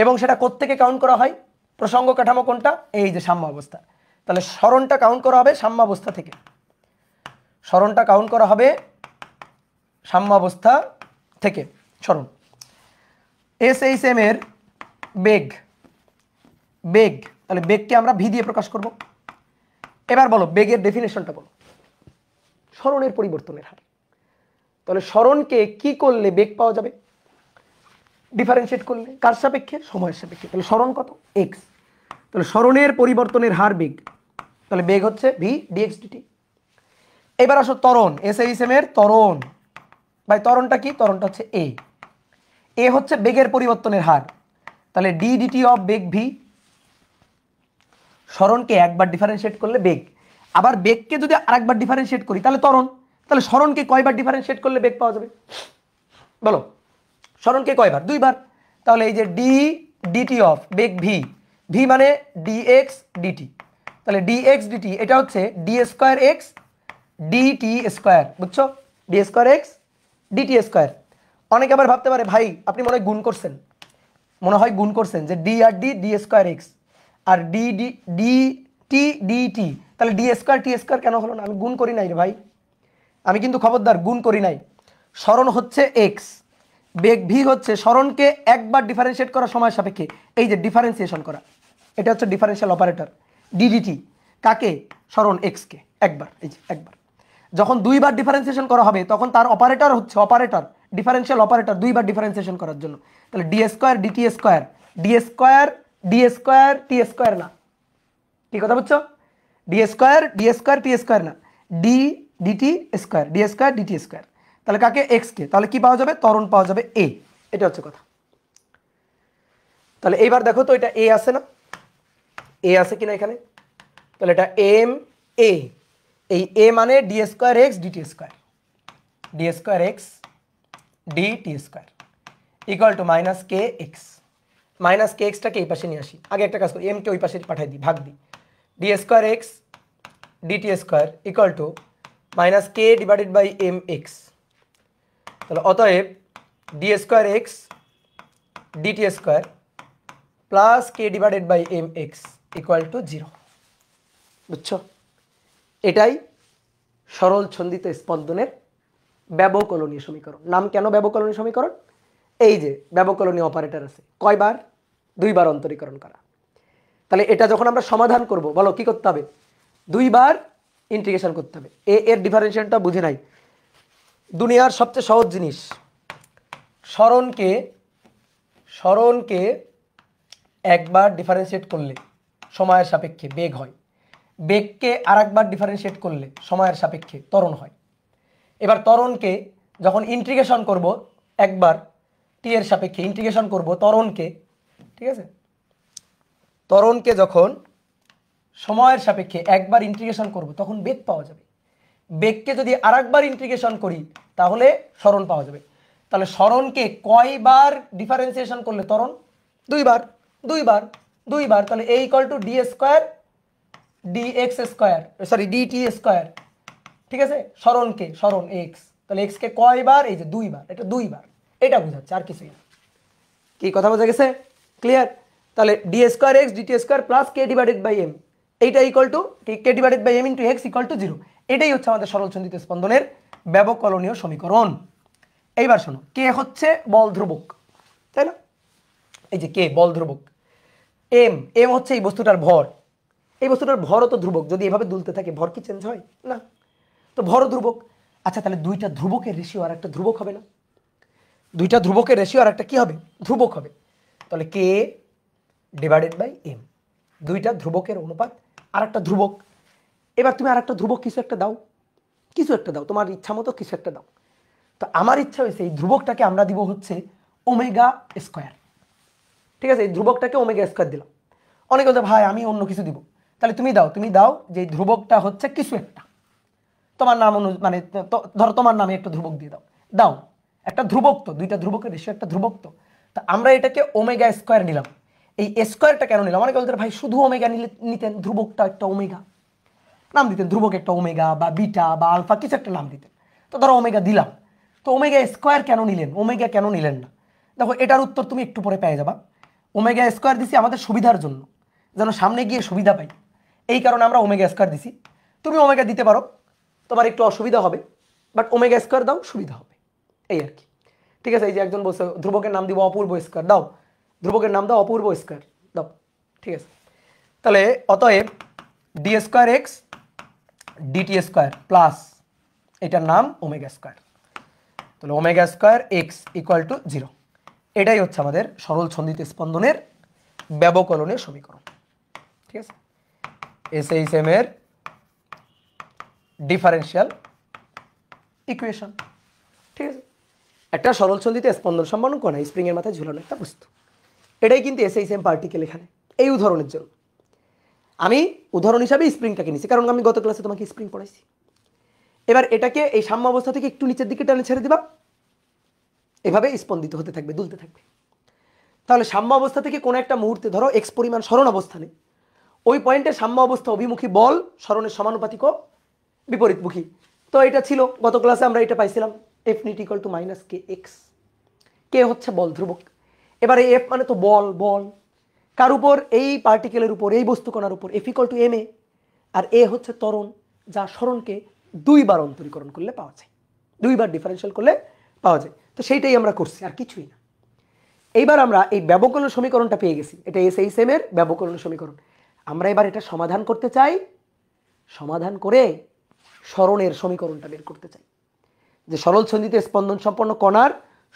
এবং সেটা কোত্থেকে কাউন্ট করা হয়? প্রসঙ্গ কাঠামো কোনটা? এই যে সাম্য অবস্থা। তাহলে সরণটা কাউন্ট করা হবে সাম্য অবস্থা থেকে, সরণটা কাউন্ট করা হবে সাম্য অবস্থা থেকে। সরণ এসএইচএম এর বেগ, তাহলে বেগকে আমরা ভি দিয়ে প্রকাশ করব। এবার বলো বেগের ডেফিনেশনটা বলো। সরণের পরিবর্তনের হার। তাহলে সরণকে কি করলে বেগ পাওয়া যাবে? ডিফারেন্সিয়েট করলে। কার সাপেক্ষে? সময়ের সাপেক্ষে। তাহলে সরণ কত? এক্স। তাহলে সরণের পরিবর্তনের হার বেগ, তাহলে বেগ হচ্ছে ভি ডিএক্স ডিটি। এবার আসো ত্বরণ, এসএইচএম এর ত্বরণ। ভাই ত্বরণটা কি? ত্বরণটা হচ্ছে এ হচ্ছে বেগের পরিবর্তনের হার, তাহলে ডি ডিটি অফ বেগ ভি। সরণকে একবার ডিফারেন্সিয়েট করলে বেগ, আবার বেগকে যদি আরেকবার ডিফারেন্সিয়েট করি তাহলে ত্বরণ। তাহলে সরণকে কয়বার ডিফারেন্সিয়েট করলে বেগ পাওয়া যাবে? বলো সরণকে কয়বার? দুইবার। তাহলে এই যে ডি ডিটি অফ বেগ ভি, ভি মানে ডিএক্স ডিটি, তাহলে ডিএক্স ডিটি এটা হচ্ছে d square x dt square. বুঝছো? D square x dt square. অনেকে আবার ভাবতে পারে ভাই আপনি মনে হয় গুণ করছেন যে ডি আর ডি ডি স্কোয়ার এক্স আর d d d t dt, তাহলে ডি স্কোয়ার টি স্কোয়ার কেন হলো না? আমি গুণ করি নাই রে ভাই, আমি কিন্তু খবরদার গুণ করি নাই। সরণ হচ্ছে এক্স, বেগ ভি হচ্ছে সরণকে একবার ডিফারেন্সিয়েট করা সময় সাপেক্ষে, এই যে ডিফারেন্সিয়েশন করা, এটা হচ্ছে ডিফারেন্সিয়াল অপারেটর ডিডিটি। কাকে? সরণ এক্সকে একবার, এই যে একবার। যখন দুইবার ডিফারেন্সিয়েশন করা হবে তখন তার অপারেটর হচ্ছে ডিফারেন্সিয়াল অপারেটর দুইবার ডিফারেন্সিয়েশন করার জন্য। তাহলে d square dt square, d square t square না। কি কথা বুঝছো? ডি স্কোয়ার টি স্কোয়ার না, d dt square, d square dt square. তাহলে কাকে? এক্স কে। তাহলে কি পাওয়া যাবে? ত্বরণ পাওয়া যাবে এ। এটা হচ্ছে কথা। তাহলে এইবার দেখো তো এটা এ আছে না? এ আছে কিনা এখানে? তাহলে এটা এম এ, এই এ মানে d square x dt square, d square x dt square equal to minus k x. Minus k এক্সটাকে এই পাশে নিয়ে আসি। আগে একটা কাজ করি, এম কে ওই পাশে পাঠাই দিই, ভাগ দিই। D square x dt square equal to minus K divided by M X. তাহলে অতএব D square x dt square plus K divided by M X equal to 0। বুঝছো? এটাই সরল ছন্দিত স্পন্দনের ব্যবকলনীয় সমীকরণ। নাম কেন ব্যবকলনীয় সমীকরণ? এই যে ব্যবকলনীয় অপারেটর আছে কয়বার? দুইবার অন্তরীকরণ করা। তাহলে এটা যখন আমরা সমাধান করব, বলো কি করতে হবে? দুইবার ইন্টিগ্রেশন করতে হবে। এর ডিফারেন্সিয়েশনটা বুঝে নাই। দুনিয়ার সবচেয়ে সহজ জিনিস, সরণকে একবার ডিফারেন্সিয়েট করলে সময়ের সাপেক্ষে বেগ হয়, বেগকে আরেকবার ডিফারেন্সিয়েট করলে সময়ের সাপেক্ষে ত্বরণ হয়। এবার ত্বরণকে যখন ইন্টিগ্রেশন করব, একবার টি এর সাপেক্ষে ইন্টিগ্রেশন করব ত্বরণকে, ঠিক আছে? ত্বরণকে যখন সময়ের সাপেক্ষে একবার ইন্টিগ্রেশন করব তখন বেগ পাওয়া যাবে। বেগকে যদি আরেকবার ইন্টিগ্রেশন করি তাহলে সরণ পাওয়া যাবে। তাহলে সরণকে কয়বার ডিফারেন্সিয়েশন করলে ত্বরণ? দুইবার, দুইবার, দুইবার। তাহলে a equal to d square dx square, sorry dt square. ঠিক আছে? সরণ এক্স, তাহলে এক্স কে কয়বার? এই যে দুইবার, এটা দুইবার। এটা বোঝাচ্ছে, আর কিছুই না। কি কথা বোঝা গেছে? ক্লিয়ার? তাহলে d square x dt square plus K divided by m, এইটা equal to k divided by m into x equal to 0। এটাই হচ্ছে আমাদের সরল ছন্দিত স্পন্দনের ব্যবকলনীয় সমীকরণ। এইবার শোনো, কে হচ্ছে বল ধ্রুবক, তাই না? এই যে কে বল ধ্রুবক, এম হচ্ছে এই বস্তুটার ভর। এই বস্তুটার ভরও তো ধ্রুবক, যদি এভাবে দুলতে থাকে ভর কি চেঞ্জ হয় না? তো ভরও ধ্রুবক। আচ্ছা তাহলে দুইটা ধ্রুবকের রেশিও আর একটা ধ্রুবক হবে না? দুইটা ধ্রুবকের রেশিও আর একটা কি হবে? ধ্রুবক হবে। তাহলে কে ডিভাইডেড বাই এম, দুইটা ধ্রুবকের অনুপাত আর একটা ধ্রুবক। এবার তুমি আর একটা ধ্রুবক কিছু একটা দাও, তোমার ইচ্ছা মতো কিছু একটা দাও। তো আমার ইচ্ছা হয়েছে এই ধ্রুবকটাকে আমরা দিব হচ্ছে ওমেগা স্কোয়ার। ঠিক আছে? এই ধ্রুবকটাকে ওমেগা স্কোয়ার দিলাম। অনেকে বলছে ভাই আমি অন্য কিছু দিব। তাহলে তুমি দাও যে এই ধ্রুবকটা হচ্ছে কিছু একটা, তোমার নাম মানে ধরো তোমার নামে একটা ধ্রুবক দিয়ে দাও একটা ধ্রুবক, তো দুইটা ধ্রুবকের রেশিও একটা ধ্রুবক। তো আমরা এটাকে ওমেগা স্কোয়ার নিলাম। এই স্কোয়ারটা কেন নিলাম? অনেকে বলতে ভাই শুধু ওমেগা নিতেন, ধ্রুবকটা একটা ওমেগা নাম দিতেন, ধ্রুবক একটা ওমেগা বা বিটা বা আলফা কিছু একটা নাম দিতেন। তো ধরো ওমেগা দিলাম, তো ওমেগা স্কোয়ার কেন নিলেন, ওমেগা কেন নিলেন না? দেখো এটার উত্তর তুমি একটু পরে পেয়ে যাবা। ওমেগা স্কোয়ার দিছি আমাদের সুবিধার জন্য, যেন সামনে গিয়ে সুবিধা পাই, এই কারণে আমরা ওমেগা স্কোয়ার দিছি। তুমি ওমেগা দিতে পারো, তোমার একটু অসুবিধা হবে, বাট ওমেগা স্কোয়ার দাও, সুবিধা হবে, এই আর কি। ঠিক আছে, এই যে একজন বলছে ধ্রুবকের নাম দিব অপূর্ব স্কোয়ার, দাও ধ্রুবকের নাম দাও অপূর্ব স্কোয়ার দাও, ঠিক আছে। তাহলে অতএব D square x dt square plus এটার নাম ওমেগা স্কোয়ার, তাহলে omega square x equal to 0। এটাই হচ্ছে আমাদের সরল ছন্দিত স্পন্দনের ব্যবকলনের সমীকরণ, ঠিক আছে। এসএইচএম এর ডিফারেনশিয়াল ইকুয়েশন, ঠিক আছে। একটা সরল ছন্দিত স্পন্দন সম্পন্ন কোন স্প্রিং এর মাথায় ঝুলানো একটা বস্তু, এটাই কিন্তু এসএইচএম পার্টিকেল। এখানে এই উদাহরণের জন্য আমি উদাহরণ হিসাবে স্প্রিংটাকে নিছি, কারণ আমি গত ক্লাসে তোমাকে স্প্রিং পড়াইছি। এবার এটাকে এই সাম্য অবস্থা থেকে একটু নিচের দিকে টানে ছেড়ে দিবা, এভাবে স্পন্দিত হতে থাকবে, দুলতে থাকবে। তাহলে সাম্য অবস্থা থেকে কোনো একটা মুহূর্তে ধরো এক্স পরিমাণ সরণ অবস্থানে, ওই পয়েন্টে সাম্য অবস্থা অভিমুখী বল সরণের সমানুপাতিক ও বিপরীতমুখী। তো এটা ছিল গত ক্লাসে আমরা এটা পাইছিলাম, f net equal to minus k x. K হচ্ছে বল ধ্রুবক। এবারে এফ মানে তো বল, বল কার উপর? এই পার্টিকেলের উপর, এই বস্তুকণার উপর। F equal to M A, আর এ হচ্ছে ত্বরণ, যা সরণকে 2 বার অন্তরীকরণ করলে পাওয়া যায়, 2 বার ডিফারেন্সিয়াল করলে পাওয়া যায়। তো সেইটাই আমরা করছি, আর কিছুই না। এইবার আমরা এই ব্যবকলন সমীকরণটা পেয়ে গেছি, এটা এসএইচএম এর ব্যবকলন সমীকরণ। আমরা এবার এটা সমাধান করতে চাই, সমাধান করে সরণের সমীকরণটা বের করতে চাই, যে সরল ছন্দিত স্পন্দন সম্পন্ন কণার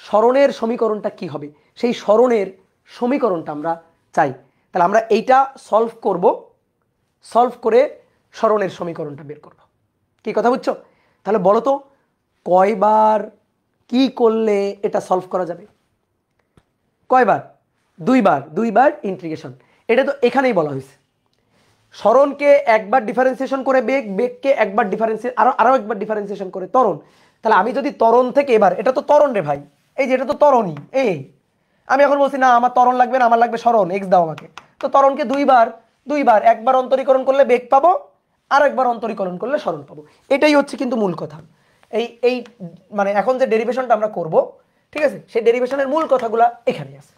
সরণের সমীকরণটা কি হবে, সেই সরণের সমীকরণটা আমরা চাই। তাহলে আমরা এইটা সলভ করব, সলভ করে সরণের সমীকরণটা বের করব। কি কথা বুঝছো? তাহলে বলো তো কয়বার কি করলে এটা সলভ করা যাবে? কয়বার? 2 বার, 2 বার ইন্টিগ্রেশন। এটা তো এখানেই বলা হয়েছে, সরণকে একবার ডিফারেন্সিয়েশন করে বেগ, বেগকে একবার ডিফারেন্সিয়েশন, আরো একবার ডিফারেন্সিয়েশন করে ত্বরণ। তাহলে আমি যদি ত্বরণ থেকে এবার, এটা তো ত্বরণ রে ভাই, এই যে এটা তো ত্বরণই, এই আমি এখন বলছি না আমার ত্বরণ লাগবে না, আমার লাগবে সরণ, এক্স দাও আমাকে। তো ত্বরণকে 2 বার, 2 বার, একবার অন্তরীকরণ করলে বেগ পাবো, আর একবার অন্তরীকরণ করলে সরণ পাবো। এটাই হচ্ছে কিন্তু মূল কথা। এই মানে এখন যে ডেরিভেশনটা আমরা করব, ঠিক আছে, সেই ডেরিভেশনের মূল কথাগুলো এখানেই আছে।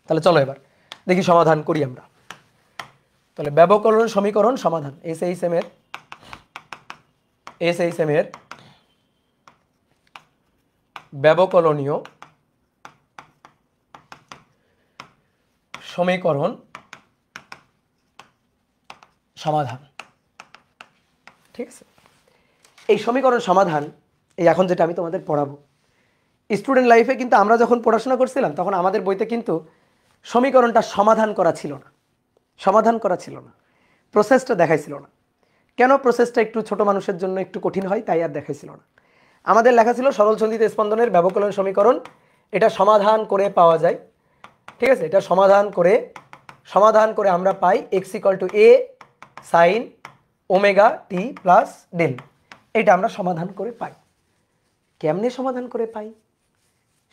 তাহলে চলো এবার দেখি সমাধান করি আমরা। তাহলে ব্যবকলন সমীকরণ সমাধান, এসএইচএম এর ব্যবকলনীয় সমীকরণ সমাধান, ঠিক আছে। এই সমীকরণ সমাধান, এই এখন যেটা আমি তোমাদের পড়াবো, স্টুডেন্ট লাইফে কিন্তু আমরা যখন পড়াশোনা করছিলাম তখন আমাদের বইতে কিন্তু সমীকরণটা সমাধান করা ছিল না, সমাধান করা ছিল না, প্রসেসটা দেখাইছিল না। কেন? প্রসেসটা একটু ছোট মানুষের জন্য একটু কঠিন হয়, তাই আর দেখাইছিল না। আমাদের লেখা ছিল সরল ছন্দিত স্পন্দনের ব্যবকলন সমীকরণ, এটা সমাধান করে পাওয়া যায়, ঠিক আছে। এটা সমাধান করে আমরা পাই x equal to a sine omega t plus del. এটা আমরা সমাধান করে পাই। কেমনে সমাধান করে পাই?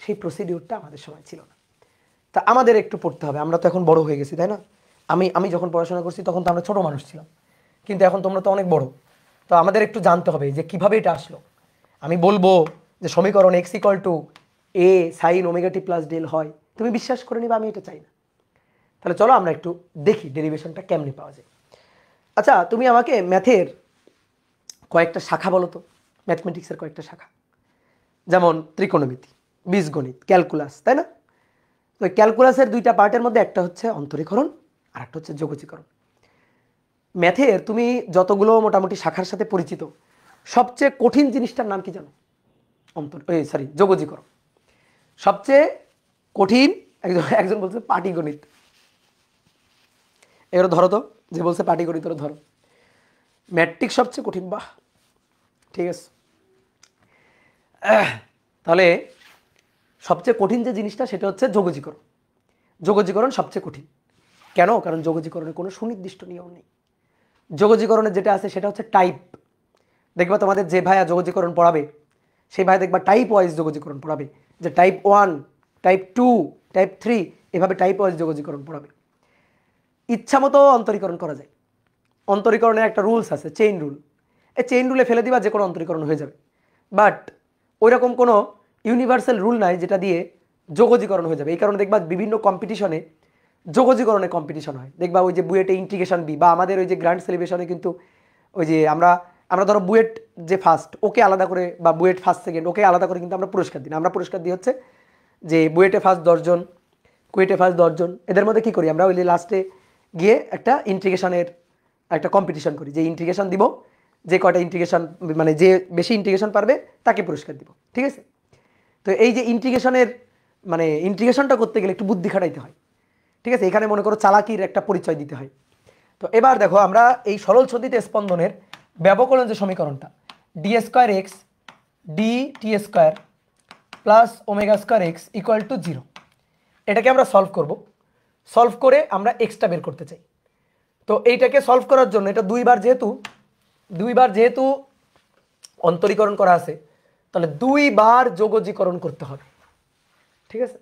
সেই প্রসিডিউরটা আমাদের সময় ছিল না। তা আমাদের একটু পড়তে হবে, আমরা তো এখন বড় হয়ে গেছি, তাই না? আমি যখন পড়াশোনা করছি তখন তো আমরা ছোট মানুষ ছিলাম, কিন্তু এখন তোমরা তো অনেক বড়। তো আমাদের একটু জানতে হবে যে কিভাবে এটা আসলো। আমি বলবো যে সমীকরণ x equal to a sine omega t plus del হয়, তুমি বিশ্বাস করে নিবা আমি এটা চাই না। তাহলে চলো আমরা একটু দেখি ডেরিভেশনটা কেমনে পাওয়া যায়। আচ্ছা, তুমি আমাকে ম্যাথের কয়েকটা শাখা বলো তো, ম্যাথমেটিক্সের কয়েকটা শাখা, যেমন ত্রিকোণমিতি, বীজগণিত, ক্যালকুলাস, তাই না? তো ক্যালকুলাসের 2টা পার্টের মধ্যে একটা হচ্ছে অন্তরীকরণ আর একটা হচ্ছে যোগজীকরণ। ম্যাথের তুমি যতগুলো মোটামুটি শাখার সাথে পরিচিত, সবচেয়ে কঠিন জিনিসটার নাম কি জানো? যোগজীকরণ। সবচেয়ে কঠিন, একজন বলছে পাটিগণিত, এগুলো ধরো তো, যে বলছে পাটিগণিত ওরা ধরো। ম্যাট্রিক্স সবচেয়ে কঠিন, বাহ, ঠিক আছে। তাহলে সবচেয়ে কঠিন যে জিনিসটা সেটা হচ্ছে যোগজীকরণ। যোগজীকরণ সবচেয়ে কঠিন। কেন? কারণ যোগজীকরণের কোনো সুনির্দিষ্ট নিয়ম নেই। যোগজীকরণের যেটা আছে সেটা হচ্ছে টাইপ। দেখবা তোমাদের যে ভাইয়া যোগজীকরণ পড়াবে সেই ভাইয়া দেখবা টাইপ ওয়াইজ যোগজীকরণ পড়াবে, যে টাইপ 1, টাইপ 2, টাইপ 3, এভাবে টাইপ ওয়াইজ যোগজীকরণ পড়াবে। ইচ্ছা মতো অন্তরীকরণ করা যায়। অন্তরীকরণের একটা রুলস আছে, চেইন রুল। এই চেইন রুলে ফেলে দিবা যে কোনো অন্তরীকরণ হয়ে যাবে, বাট ওইরকম কোনো ইউনিভার্সাল রুল নাই যেটা দিয়ে যোগজীকরণ হয়ে যাবে। এই কারণে দেখবা বিভিন্ন কম্পিটিশনে যোগজীকরণের কম্পিটিশন হয়। দেখবা ওই যে বুয়েটে ইন্টিগ্রেশন বি, বা আমাদের ওই যে গ্র্যান্ড সেলিব্রেশনে কিন্তু ওই যে আমরা ধরো বুয়েট যে ফার্স্ট, ওকে আলাদা করে, বা বুয়েট ফার্স্ট সেকেন্ড, ওকে আলাদা করে কিন্তু আমরা পুরস্কার দিই না। আমরা পুরস্কার দিই হচ্ছে যে বুয়েটে ফার্স্ট 10 জন, কুয়েটে ফার্স্ট 10 জন, এদের মধ্যে কী করি আমরা, ওই লাস্টে গিয়ে একটা ইন্টিগ্রেশনের একটা কম্পিটিশন করি, যে ইন্টিগ্রেশন দিব, যে কয়টা ইন্টিগ্রেশন মানে যে বেশি ইন্টিগ্রেশন পারবে তাকে পুরস্কার দিব, ঠিক আছে। তো এই যে ইন্টিগ্রেশনের মানে ইন্টিগ্রেশনটা করতে গেলে একটু বুদ্ধি খাটাইতে হয়, ঠিক আছে। এখানে মনে করো চালাকির একটা পরিচয় দিতে হয়। তো এবার দেখো আমরা এই সরল সদিত স্পন্দনের ব্যবকলন যে সমীকরণটা, D square x D T square plus omega square x equal to 0, এটাকে আমরা সলভ করব। সলভ করে আমরা এক্সটা বের করতে চাই। তো এইটাকে সলভ করার জন্য এটা দুইবার যেহেতু অন্তরীকরণ করা আছে, তাহলে 2 বার যোগজীকরণ করতে হবে, ঠিক আছে।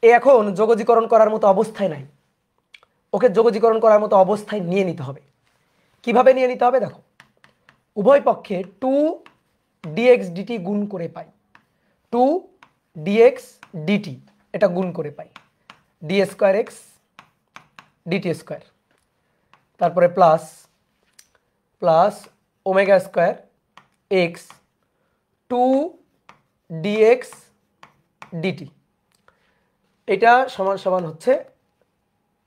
এখন যোগজীকরণ করার মতো অবস্থায় নাই, ওকে যোগজীকরণ করার মতো অবস্থায় নিয়ে নিতে হবে। কিভাবে নিয়ে নিতে হবে দেখো, উভয় পক্ষে 2 dx dt গুণ করে পাই, 2 dx dt এটা গুণ করে পাই, d square x dt square, তারপরে plus plus omega square x 2 dx dt, এটা সমান সমান হচ্ছে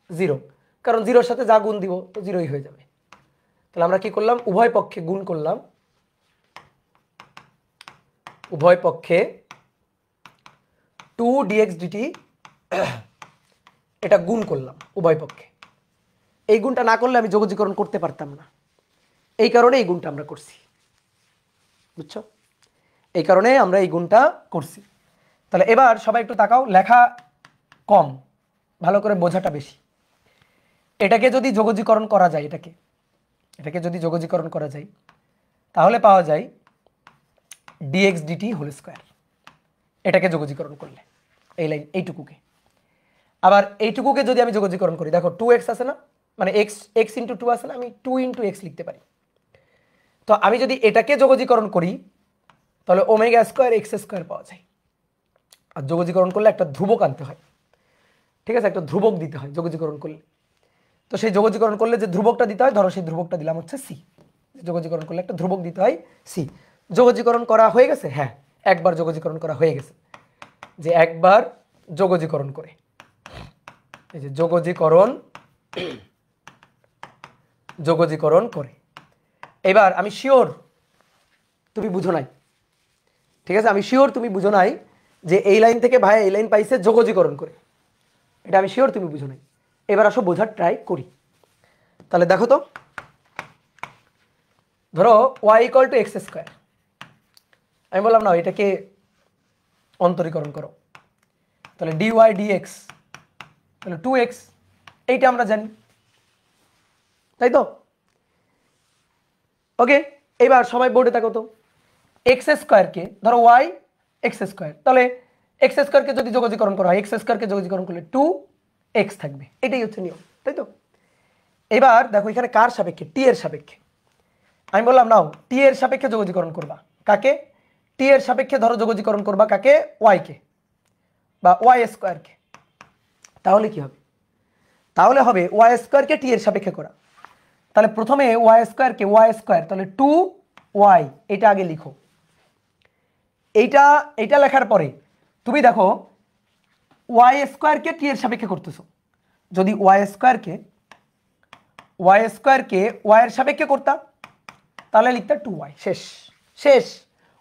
0, কারণ 0-র সাথে যা গুণ দিব তো 0ই হয়ে যাবে। তাহলে আমরা কি করলাম, উভয় পক্ষে গুণ করলাম, উভয় পক্ষে 2 dx dt এটা গুণ করলাম উভয় পক্ষে। এই গুণটা না করলে আমি যোগজীকরণ করতে পারতাম না, এই কারণে এই গুণটা আমরা করছি, বুঝছো, এই কারণে আমরা এই গুণটা করছি। তাহলে এবার সবাই একটু তাকাও, লেখা কম, ভালো করে বোঝাটা বেশি। এটাকে যদি যোগজীকরণ করা যায়, এটাকে যদি যোগজীকরণ করা যায়, তাহলে পাওয়া যায় dx dt হোল স্কোয়ার, এটাকে যোগজীকরণ করলে এই লাইন এইটুকুকে। আবার এইটুকুকে যদি আমি যোগজীকরণ করি, দেখো 2x আছে না, মানে x ইন্টু 2 আছে না, আমি 2 ইন্টু x লিখতে পারি। তো আমি যদি এটাকে যোগজীকরণ করি তাহলে ওমেগা স্কোয়ার এক্স স্কোয়ার পাওয়া যায়। আর যোগজীকরণ করলে একটা ধ্রুবক আনতে হয়, ঠিক আছে, একটা ধ্রুবক দিতে হয় যোগজীকরণ করলে। তো সেই যোগজীকরণ করলে যে ধ্রুবকটা দিতে হয়, ধরো সেই ধ্রুবকটা দিলাম হচ্ছে সি। যোগজীকরণ করলে একটা ধ্রুবক দিতে হয় সি। যোগজীকরণ করা হয়ে গেছে, হ্যাঁ একবার যোগজীকরণ করা হয়ে গেছে, যে একবার যোগজীকরণ করে, এই যে যোগজীকরণ করে। এবার আমি শিওর তুমি বুঝো নাই, ঠিক আছে, আমি শিওর তুমি বুঝো নাই যে এই লাইন থেকে ভাই এই লাইন পাইছে যোগজীকরণ করে, এটা আমি শিওর তুমি বুঝো নাই। এবার আসো বোঝার ট্রাই করি। তাহলে দেখো তো, ধরো y equal two x square, আমি বললাম না এটাকে অন্তরীকরণ করো, তাহলে dy dx তাহলে 2x, এইটা আমরা জানি, তাই তো, ওকে। এবার সবাই বোর্ডে থাকো তো, এক্স স্কোয়ারকে ধরো y এক্স স্কোয়ার, তাহলে এক্স স্কোয়ারকে যদি যোগজীকরণ করা হয়, এক্স স্কোয়ারকে যোগজীকরণ করলে 2x থাকবে, এটাই হচ্ছে নিয়ম, তাই তো। এবার দেখো এখানে কার সাপেক্ষে, টি এর সাপেক্ষে, আমি বললাম নাও টি এর সাপেক্ষে যোগজীকরণ করবা, কাকে, টি এর সাপেক্ষে ধরো যোগজীকরণ করবা কাকে, y কে বা y স্কোয়ারকে। তাহলে কি হবে, তাহলে হবে y স্কোয়ারকে টি এর সাপেক্ষে করা। তাহলে প্রথমে y স্কোয়ারকে y স্কোয়ার, তাহলে 2y, এটা আগে লিখো। এইটা লেখার পরে তুমি দেখো y স্কোয়ারকে টি এর সাপেক্ষে করতেছো, যদি y স্কোয়ারকে y এর সাপেক্ষে করতাম তাহলে লিখতে 2y, শেষ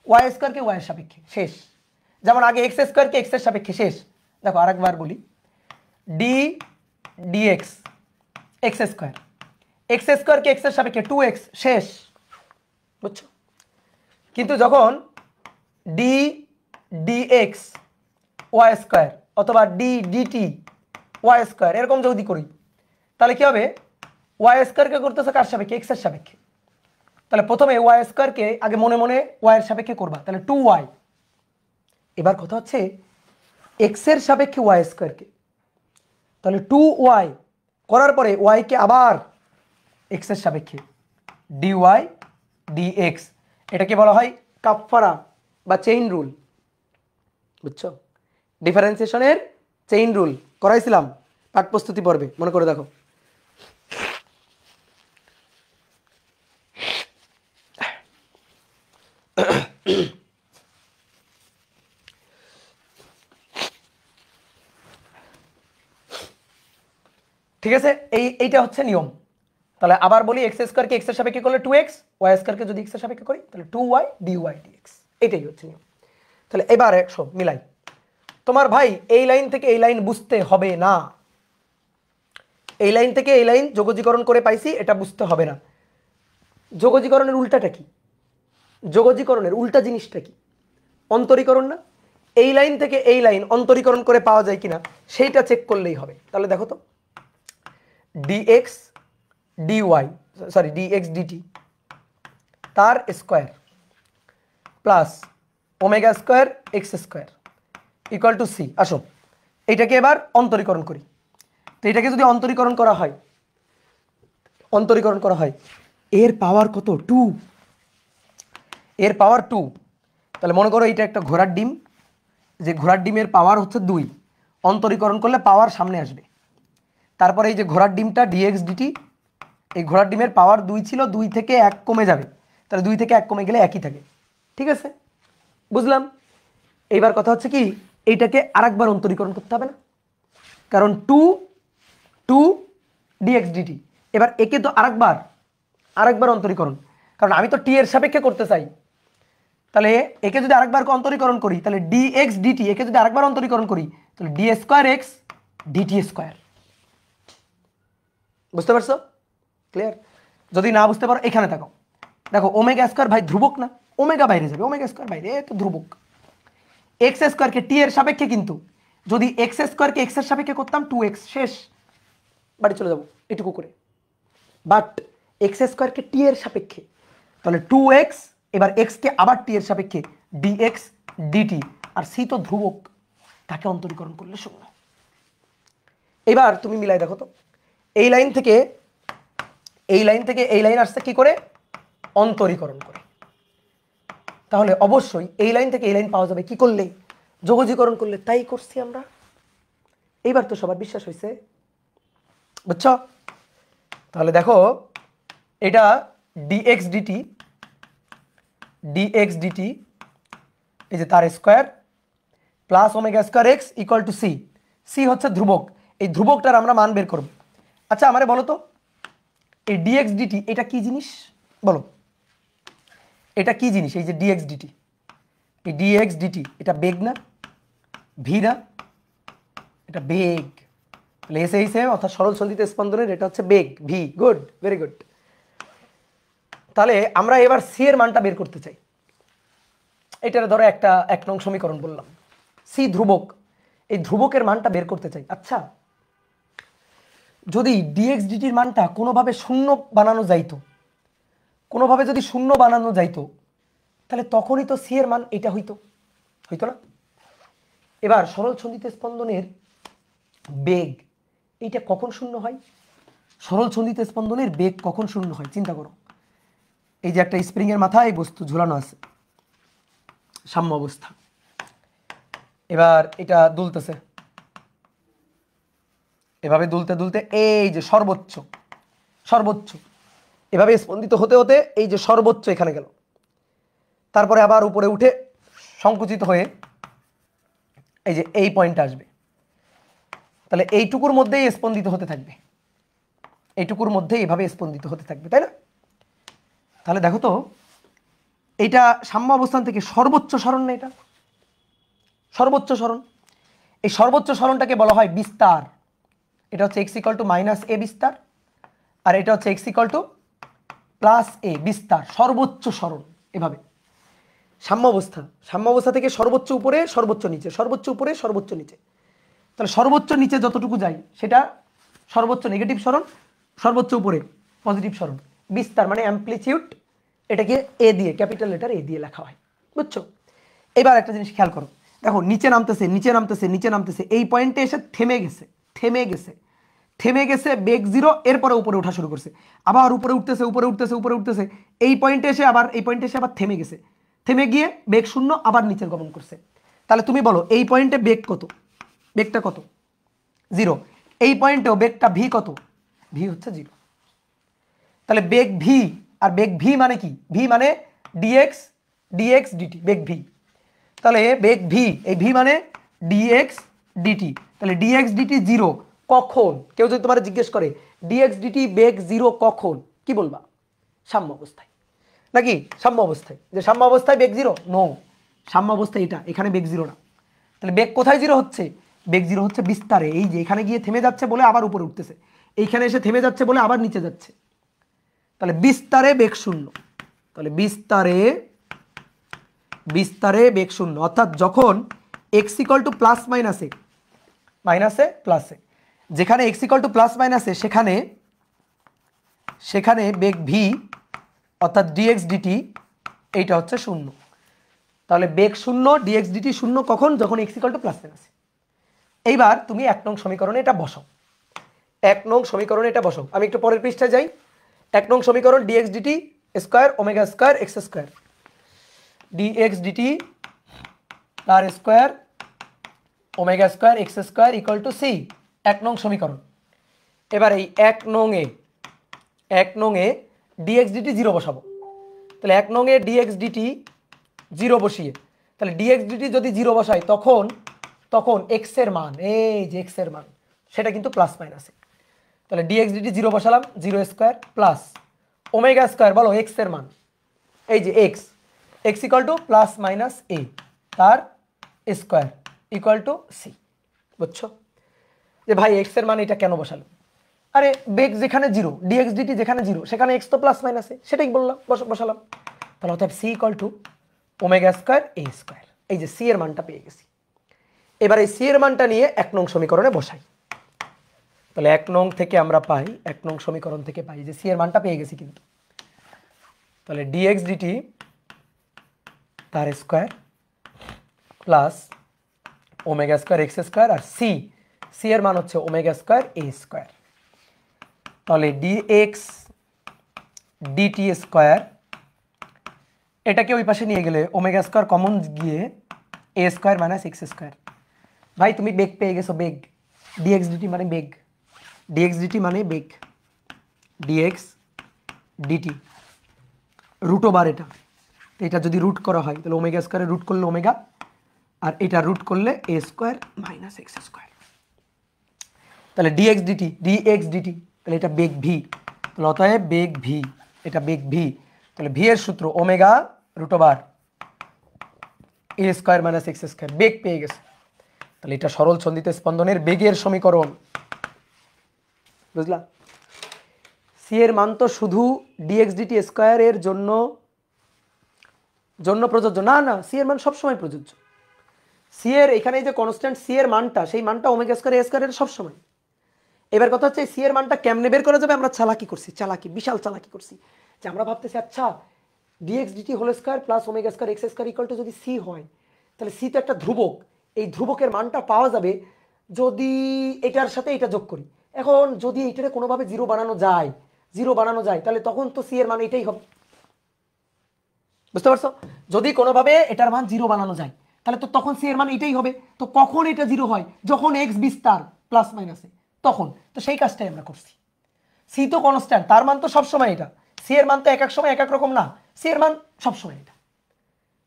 y স্কোয়ারকে y এর সাপেক্ষে শেষ, যেমন আগে এক্স স্কোয়ারকে এক্স এর সাপেক্ষে শেষ। দেখো আরেকবার বলি, ডি ডিএক্স এক্স স্কোয়ারকে এক্স এর সাপেক্ষে 2x শেষ, বুঝছো। কিন্তু যখন ডি ডিএক্স ওয়াই স্কোয়ার অথবা ডি ডিটি ওয়াই স্কোয়ার এরকম যদি করি, তাহলে কি হবে, ওয়াই স্কোয়ারকে করতেছে কার সাপেক্ষে, এক্স এর সাপেক্ষে। তাহলে প্রথমে ওয়াই স্কোয়ারকে আগে মনে মনে ওয়াই এর সাপেক্ষে করবা, তাহলে 2y। এবার কথা হচ্ছে এক্স এর সাপেক্ষে ওয়াই স্কোয়ারকে, তাহলে 2y করার পরে ওয়াই কে আবার এক্স এর সাপেক্ষে ডিওয়াই ডিএক্স, এটাকে বলা হয় কাফফারা বা চেইন রুল। বুঝছো? ডিফারেন্সিয়েশনের চেইন রুল করাইছিলাম পাঠ প্রস্তুতি পর্বে, মনে করে দেখো। ঠিক আছে, এইটা হচ্ছে নিয়ম। তাহলে আবার বলি, এক্স স্কোয়ারকে এক্স এর সাপেক্ষে করলে 2x, ওয়াই স্কোয়ারকে যদি এক্স এর সাপেক্ষে করি তাহলে 2y ডিওয়াই ডিএক্স, এটাই হচ্ছে নিয়ম। তাহলে এবার একশো মিলাই। তোমার ভাই এই লাইন থেকে এই লাইন বুঝতে হবে না, এই লাইন থেকে এই লাইন যোগজীকরণ করে পাইছি, এটা বুঝতে হবে না। যোগজীকরণের উল্টাটা কি? যোগজীকরণের উল্টা জিনিসটা কি? অন্তরীকরণ না? এই লাইন থেকে এই লাইন অন্তরীকরণ করে পাওয়া যায় কিনা সেইটা চেক করলেই হবে। তাহলে দেখো তো, dx dy, sorry dx dt তার square plus omega square x square equal to c. আসো এইটাকে এবার অন্তরীকরণ করি। তো এটাকে যদি অন্তরীকরণ করা হয়, এর পাওয়ার কত? 2, এর পাওয়ার 2। তাহলে মনে করো এটা একটা ঘোড়ার ডিম, যে ঘোড়ার ডিমের পাওয়ার হচ্ছে 2, অন্তরীকরণ করলে পাওয়ার সামনে আসবে। তারপরে এই যে ঘোড়ার ডিমটা ডিএক্স ডিটি, এই ঘোড়ার ডিমের পাওয়ার 2 ছিল, 2 থেকে 1 কমে যাবে, তাহলে 2 থেকে 1 কমে গেলে একই থাকে। ঠিক আছে, বুঝলাম। এইবার কথা হচ্ছে কি, এইটাকে আরেকবার অন্তরীকরণ করতে হবে না, কারণ 2 ডিএক্স ডিটি। এবার একে তো আরেকবার অন্তরীকরণ, কারণ আমি তো টি এর সাপেক্ষে করতে চাই। তাহলে একে যদি আরেকবার অন্তরীকরণ করি, তাহলে ডিএক্স ডিটি, একে যদি আরেকবার অন্তরীকরণ করি তাহলে d square x dt square. বুঝতে পারছো? ক্লিয়ার? যদি না বুঝতে পারো এখানে থাকো, দেখো ওমেগা স্কোয়ার ভাই ধ্রুবক না, ওমেগা বাইরে যাবে, ওমেগা স্কোয়ার বাইরে, এ তো ধ্রুবক। এক্স স্কোয়ারকে টি এর সাপেক্ষে, কিন্তু যদি এক্স স্কোয়ারকে এক্স এর সাপেক্ষে করতাম 2x, শেষ, বাড়ি চলে যাবো এটুকু করে। বাট এক্স স্কোয়ারকে টি এর সাপেক্ষে, তাহলে 2x, এবার x কে আবার টি এর সাপেক্ষে dx dt, আর সি তো ধ্রুবক, তাকে অন্তরীকরণ করলে শূন্য। এবার তুমি মিলাই দেখো তো, এই লাইন থেকে এই লাইন আসছে কি করে? অন্তরীকরণ করে। তাহলে অবশ্যই এই লাইন থেকে এই লাইন পাওয়া যাবে কি করলে? যোগজীকরণ করলে। তাই করছি আমরা। এইবার তো সবার বিশ্বাস হয়েছে, বুঝছো? তাহলে দেখো, এটা dx dt এই যে তার square plus omega square x equal to c. C হচ্ছে ধ্রুবক, এই ধ্রুবকটার আমরা মান বের করব। আচ্ছা আমারে বলো তো, এই dx dt এটা কি জিনিস বলো? এটা কি জিনিস? এই যে dx dt, এই dx dt এটা বেগ না, ভি না? এটা বেগ। তাহলে এসে হিসেবে অর্থাৎ সরল সন্ধিত স্পন্দনের এটা হচ্ছে বেগ, ভি। Good, very good. তাহলে আমরা এবার সি এর মানটা বের করতে চাই। এটার ধরো একটা 1 নং সমীকরণ বললাম, সি ধ্রুবক, এই ধ্রুবকের মানটা বের করতে চাই। আচ্ছা যদি ডিএক্স ডিটির মানটা কোনোভাবে শূন্য বানানো যাইতো, কোনোভাবে যদি শূন্য বানানো যাইতো, তাহলে তখনই তো সি এর মান এটা হইতো না? এবার সরল সন্ধিত স্পন্দনের বেগ এইটা কখন শূন্য হয়? সরল সন্ধিত স্পন্দনের বেগ কখন শূন্য হয় চিন্তা করো। এই যে একটা স্প্রিং এর মাথায় বস্তু ঝুলানো আছে, সাম্য অবস্থা, এবার এটা দুলতেছে, এভাবে দুলতে দুলতে এই যে সর্বোচ্চ এভাবে স্পন্দিত হতে হতে এই যে সর্বোচ্চ এখানে গেল, তারপরে আবার উপরে উঠে সংকুচিত হয়ে এই যে এই পয়েন্টে আসবে। তাহলে এইটুকুর মধ্যেই স্পন্দিত হতে থাকবে, এইটুকুর মধ্যেই এভাবে স্পন্দিত হতে থাকবে, তাই না? তাহলে দেখো তো, এইটা সাম্য অবস্থান থেকে সর্বোচ্চ সরণ না? এটা সর্বোচ্চ সরণ। এই সর্বোচ্চ সরণটাকে বলা হয় বিস্তার। এটা হচ্ছে x ইকুয়াল টু মাইনাস এ বিস্তার, আর এটা হচ্ছে x ইকুয়াল টু প্লাস এ বিস্তার, সর্বোচ্চ সরণ। এভাবে সাম্য অবস্থা থেকে সর্বোচ্চ উপরে সর্বোচ্চ নিচে, সর্বোচ্চ উপরে সর্বোচ্চ নিচে। তাহলে সর্বোচ্চ নিচে যতটুকু যায় সেটা সর্বোচ্চ নেগেটিভ সরণ, সর্বোচ্চ উপরে পজিটিভ সরণ। বিস্তার মানে অ্যাম্প্লিটিউড, এটাকে এ দিয়ে, ক্যাপিটাল লেটার এ দিয়ে লেখা হয়। বুঝছো? এবার একটা জিনিস খেয়াল করো, দেখো নিচে নামতেছে নিচে নামতেছে নিচে নামতেছে, এই পয়েন্টে এসে থেমে গেছে থেমে গেছে থেমে গেছে, বেগ 0, এরপরে উপরে ওঠা শুরু করছে, আবার উপরে উঠতেছে উপরে উঠতেছে উপরে উঠতেছে, এই পয়েন্টে এসে আবার এই পয়েন্টে এসে আবার থেমে গেছে, থেমে গিয়ে বেগ 0 আবার নিচের গমন করছে। তাহলে তুমি বলো এই পয়েন্টে বেগ কত? বেগটা কত? 0। এই পয়েন্টেও বেগটা ভি কত? ভি হচ্ছে 0। তাহলে বেগ ভি, আর বেগ ভি মানে কি? ভি মানে ডিএক্স ডিএক্স ডিটি, বেগ ভি। তাহলে বেগ ভি, এই ভি মানে ডিএক্স ডিটি, তাহলে ডিএক্স ডিটি 0 কখন? কেউ যদি তোমার জিজ্ঞেস করে ডিএক্স ডিটি বেগ 0 কখন, কি বলবা? সাম্য অবস্থায়, নাকি? সাম্য অবস্থায়, যে সাম্য অবস্থায় বেগ 0? নো, সাম্য অবস্থায় এটা, এখানে বেগ 0 না। তাহলে বেগ কোথায় 0 হচ্ছে? বেগ 0 হচ্ছে বিস্তারে, এই যে এখানে গিয়ে থেমে যাচ্ছে বলে আবার উপরে উঠতেছে, এইখানে এসে থেমে যাচ্ছে বলে আবার নিচে যাচ্ছে, তাহলে বিস্তারে বেগ 0। তাহলে বিস্তারে বিস্তারে বেগ 0, অর্থাৎ যখন এক্স ইকুয়াল টু প্লাস মাইনাসে মাইনাসে প্লাসে, যেখানে এক্স ইকুয়াল টু প্লাস মাইনাসে সেখানে সেখানে বেগ ভি অর্থাৎ ডিএক্স ডিটি এইটা হচ্ছে 0। তাহলে বেগ 0 ডিএক্স ডিটি 0 কখন? যখন এক্স ইকুয়াল টু প্লাস মাইনাসে। এইবার তুমি 1 নং সমীকরণে এটা বসাও, 1 নং সমীকরণে এটা বসাও। আমি একটু পরের পৃষ্ঠায় যাই। 1 নং সমীকরণ dx dt square omega square x square, dx dt তার square omega square x square equal to c, 1 নং সমীকরণ। এবার এই 1 নং এ ডিএক্স ডিটি 0 বসাবো। তাহলে 1 নং এ ডিএক্স ডিটি 0 বসিয়ে, তাহলে ডিএক্স ডিটি যদি 0 বসাই তখন এক্স এর মান, এই যে এক্স এর মান সেটা কিন্তু প্লাস মাইনাসে। তাহলে ডিএক্স ডিটি 0 বসালাম, 0 স্কোয়ার প্লাস ওমেগা স্কোয়ার, বলো এক্স এর মান, এই যে x, x equal to plus minus a তার স্কোয়ার ইকুয়াল টু সি। বুঝছো যে ভাই এক্স এর মান এটা কেন বসালো? আরে বেগ যেখানে 0, ডিএক্স ডিটি যেখানে 0, সেখানে এক্স তো প্লাস মাইনাসে, সেটাই বললাম বসালাম। তাহলে অর্থাৎ c equal to omega square a square, এই যে সি এর মানটা পেয়ে গেছি। এবার এই সি এর মানটা নিয়ে 1 নং সমীকরণে বসাই। তাহলে 1 নং থেকে আমরা পাই, 1 নং সমীকরণ থেকে পাই যে সি এর মানটা পেয়ে গেছি কিন্তু। তাহলে ডিএক্স ডিটি তার square plus omega square x square, আর সি এর মান হচ্ছে ওমেগা স্কোয়ার এ স্কোয়ার। তাহলে ডিএক্স ডিটি স্কোয়ার, এটাকে ওই পাশে নিয়ে গেলে ওমেগা স্কোয়ার কমন গিয়ে a square minus x square. ভাই তুমি বেগ পেয়ে গেছো, বেগ ডিএক্স ডিটি মানে বেগ, ডিএক্স ডিটি মানে বেগ, ডিএক্স ডিটি রুট ওভার এটা যদি রুট করা হয় তাহলে ওমেগা স্কোয়ারে রুট করলে ওমেগা, আর এটা রুট করলে এ স্কোয়ার মাইনাস এক্স স্কোয়ার। তাহলে ডিএক্স ডিটি তাহলে এটা বেগ ভি, তাহলে অতএব বেগ ভি, এটা বেগ ভি, তাহলে ভি এর সূত্র omega root over a square minus x square, বেগ পেয়ে গেছে। তাহলে এটা সরল সন্ধিত স্পন্দনের বেগের সমীকরণ, বুঝলা? সি এর মান তো শুধু ডিএক্স ডিটি স্কোয়ারের জন্য প্রযোজ্য না, সি এর মান সবসময় প্রযোজ্য। সি এর এখানে যে কনস্ট্যান্ট সি এর মানটা, সেই মানটা ওমেগা স্কোয়ার এ স্কোয়ারের সবসময়। এবার কথা হচ্ছে সি এর মানটা কেমনে বের করা যাবে? আমরা বিশাল চালাকি করছি, যে আমরা ভাবতেছি আচ্ছা dx dt whole square plus omega square x square equal to যদি সি হয়, তাহলে সি তো একটা ধ্রুবক, এই ধ্রুবকের মানটা পাওয়া যাবে যদি এটার সাথে এটা যোগ করি। এখন যদি এইটারে কোনোভাবে জিরো বানানো যায় তাহলে তখন তো সি এর মান এটাই হবে, বুঝতে পারছো? যদি কোনোভাবে এটার মান 0 বানানো যায় তাহলে তো তখন সি এর মান এটাই হবে। তো কখন এটা 0 হয়? যখন এক্স বিস্তার প্লাস মাইনাসে, তখন। তো সেই কাজটাই আমরা করছি। সি তো কনস্ট্যান্ট, তার মান তো সবসময় এটা, সি এর মান তো এক এক সময় এক এক রকম না, সি এর মান সবসময় এটা,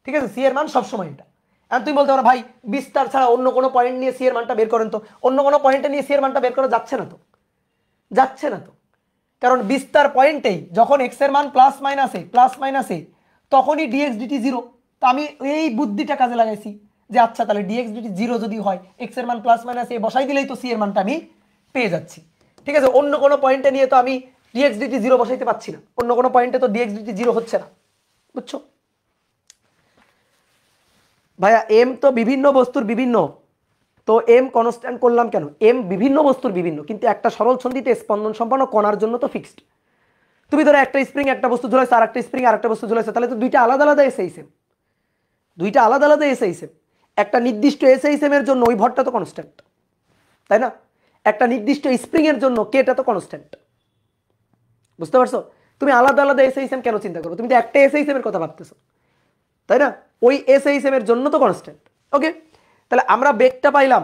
ঠিক আছে? সি এর মান সবসময় এটা। আর তুমি বলতে পারো ভাই বিস্তার ছাড়া অন্য কোনো পয়েন্ট নিয়ে সি এর মানটা বের করেন তো। অন্য কোনো পয়েন্টে নিয়ে সি এর মানটা বের করা যাচ্ছে না তো, কারণ বিস্তার পয়েন্টেই যখন এক্স এর মান প্লাস মাইনাসে তখনই ডিএক্স ডিটি 0। তো আমি এই বুদ্ধিটা কাজে লাগাইছি যে আচ্ছা তাহলে ডিএক্স ডিটি 0 যদি হয়, এক্স এর মান প্লাস মাইনাসে বসাই দিলেই তো সি এর মানটা আমি পেয়ে যাচ্ছি, ঠিক আছে? অন্য কোনো পয়েন্টে নিয়ে তো আমি ডিএক্স ডিটি 0 বসাইতে পারছি না, অন্য কোনো পয়েন্টে তো ডিএক্স ডিটি 0 হচ্ছে না, বুঝছো? ভাইয়া এম তো বিভিন্ন বস্তুর বিভিন্ন, তো এম কনস্ট্যান্ট করলাম কেন? এম বিভিন্ন বস্তুর বিভিন্ন, কিন্তু একটা সরল সন্ধিতে স্পন্দন সম্পন্ন কণার জন্য তো ফিক্সড। তুমি ধরো একটা স্প্রিং একটা বস্তু ঝুলাইছে, আর একটা স্প্রিং আর একটা বস্তু ঝুলাইছে, তাহলে তো দুইটা আলাদা আলাদা এসে একটা নির্দিষ্ট এসএইচএম এর জন্য ওই ভরটা তো কনস্ট্যান্ট, তাই না? একটা নির্দিষ্ট স্প্রিং এর জন্য কেটা তো কনস্ট্যান্ট। বুঝতে পারছো? তুমি আলাদা আলাদা এসএইচএম কেন চিন্তা করো? তুমি তো একটা এসএইচএম এর কথা ভাবতেছো, তাই না? ওই এসএইচএম এর জন্য তো কনস্ট্যান্ট। ওকে, তাহলে আমরা বেগটা পাইলাম।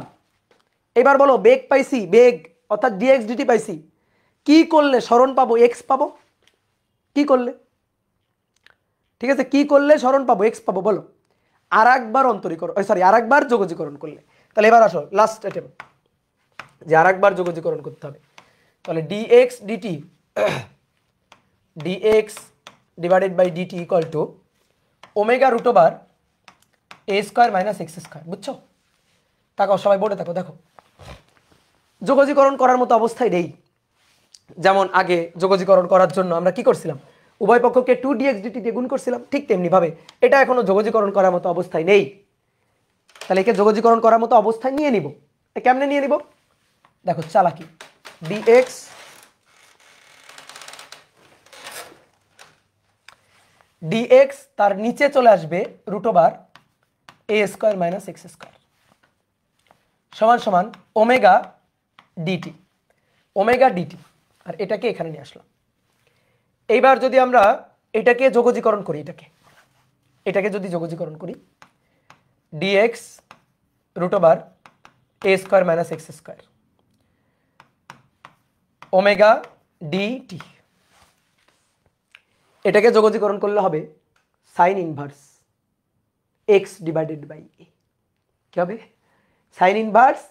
এবার বলো বেগ পাইছি, বেগ অর্থাৎ ডিএক্স ডিটি পাইছি, কি করলে সরণ পাবো? এক্স পাবো। কি করলে? ঠিক আছে, কি করলে সরণ পাবো? এক্স পাবো। বলো, আর একবার অন্তরীকরণ, সরি আর একবার যোগজীকরণ করলে। তাহলে এবার আসো লাস্ট অ্যাটেম্প, যে আর একবার যোগজীকরণ করতে হবে। তাহলে dx dt dx divided by dt equal to omega root over a square minus x square. বুঝছো? তাকাও সবাই, বোর্ডে থাকো, দেখো যোগজীকরণ করার মতো অবস্থায় নেই। যেমন আগে যোগজীকরণ করার জন্য আমরা কি করছিলাম? উভয় পক্ষকে 2dx dt দিয়ে গুণ করছিলাম, ঠিক তেমনি ভাবে এটা এখনো যোগজীকরণ করার মতো অবস্থায় নেই। তাহলে একে যোগজীকরণ করার মতো অবস্থায় নিয়ে নিব। কেমনে নিয়ে নিব? দেখো চালাকি, dx dx তার নিচে চলে আসবে root over a square minus x square সমান সমান ওমেগা ডিটি, ওমেগা ডিটি। আর এটাকে এখানে নিয়ে আসলাম। এইবার যদি আমরা এটাকে যোগজীকরণ করি, এটাকে যদি যোগজীকরণ করি, dx root over a square minus x square omega dt, এটাকে যোগজীকরণ করলে হবে sine inverse x divided by a. কি হবে? Sine inverse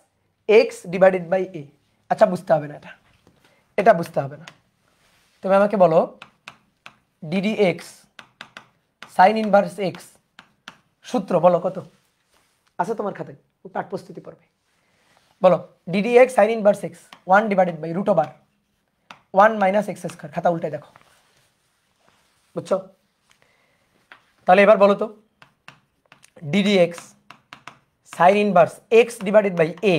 x divided by a. আচ্ছা, বুঝতে হবে না, এটা বুঝতে হবে না। তুমি আমাকে বলো d d x sine inverse x সূত্র বলো কত আছে তোমার খাতায়? পাঠ প্রস্তুতি পড়বে। বলো d d x sine inverse x 1 divided by root over 1 minus x square. খাতা উল্টে দেখো, বুঝছো? তাহলে এবার বলো তো d d x sine inverse x divided by a.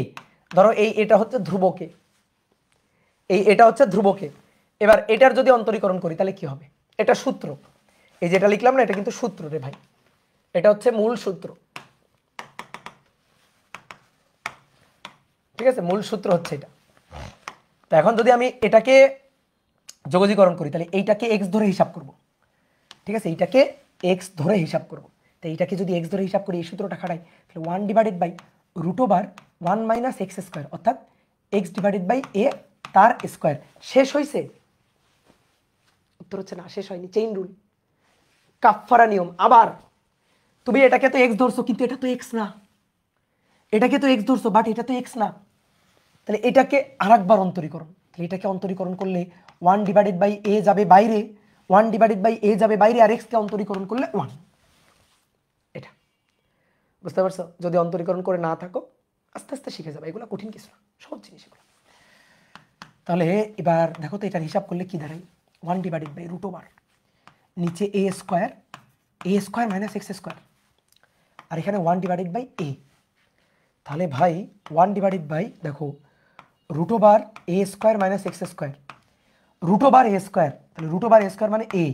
ধরো এটা হচ্ছে ধ্রুবকে, এটা হচ্ছে ধ্রুবকে। এবার এটার যদি অন্তরীকরণ করি তাহলে কি হবে? এটা সূত্র, এই যেটা লিখলাম না, এটা কিন্তু সূত্র রে ভাই, এটা হচ্ছে মূল সূত্র। ঠিক আছে, মূল সূত্র হচ্ছে এটা। তো এখন যদি আমি এটাকে যোগজীকরণ করি তাহলে এইটাকে এক্স ধরে হিসাব করব। ঠিক আছে, এইটাকে এক্স ধরে হিসাব করব। তো এইটাকে যদি এক্স ধরে হিসাব করি, এই সূত্রটা খাটাই, তাহলে 1 divided by root over 1 minus x square, অর্থাৎ এক্স ডিভাইডেড বাই এ তার স্কোয়ার। শেষ হয়েছে? উত্তর হচ্ছে না, শেষ হয়নি। চেইন রুল, কাফফারা নিয়ম। আবার তুমি এটাকে তো এক্স ধরছো, কিন্তু এটা তো এক্স না। এটাকে তো এক্স ধরছো, বাট এটা তো এক্স না। তাহলে এটাকে আরেকবার অন্তরীকরণ, তাহলে এটাকে অন্তরীকরণ করলে 1 ডিভাইডেড বাই এ যাবে বাইরে, 1 ডিভাইডেড বাই এ যাবে বাইরে, আর এক্সকে অন্তরীকরণ করলে 1। এটা বুঝতে পারছো? যদি অন্তরীকরণ করে না থাকো আস্তে আস্তে শিখে যাবে, এগুলো কঠিন কিছু না, সহজ জিনিস এগুলো। তাহলে এবার দেখো তো এটার হিসাব করলে কি দাঁড়ায়? 1 ডিভাইডেড বাই রুট ওভার নিচে a square minus x square, আর এখানে 1 ডিভাইডেড বাই এ। তাহলে ভাই 1 ডিভাইডেড বাই দেখো root over a square minus x square, root over a square, তাহলে রুট ওভার এ স্কোয়ার মানে এ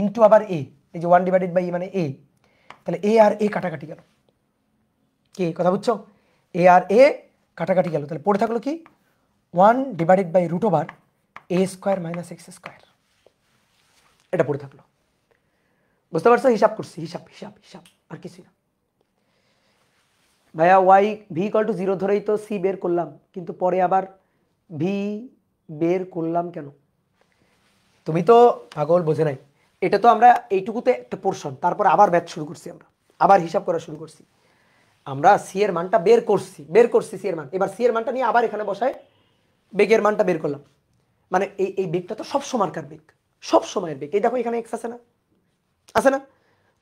ইন্টু আবার এ, এই যে 1 ডিভাইডেড বাই মানে এ। তাহলে এ আর এ কাটাকাটি গেল, কি কথা বুঝছো? এ আর এ কাটাকাটি গেল, তাহলে পড়ে থাকলো কি 1 divided by root over a square minus x square, এটা পড়ে থাকলো। বুঝতে পারছো? হিসাব করছি, হিসাব হিসাব হিসাব, আর কিছুই না। ভাইয়া ওয়াই ভি ইকুয়াল টু 0 ধরেই তো সি বের করলাম, কিন্তু পরে আবার ভি বের করলাম কেন? তুমি তো পাগল, বোঝে নাই। এটা তো আমরা এইটুকুতে একটা পোর্শন, তারপর আবার ব্যাচ শুরু করছি, আমরা আবার হিসাব করা শুরু করছি। আমরা সি এর মানটা বের করছি সি এর মান। এবার সি এর মানটা নিয়ে আবার এখানে বসায় বেগের মানটা বের করলাম। মানে এই বেগটা তো সব সময়কার বেগ, সব সময়ের বেগ। এই দেখো এখানে এক্স আছে না, আছে না?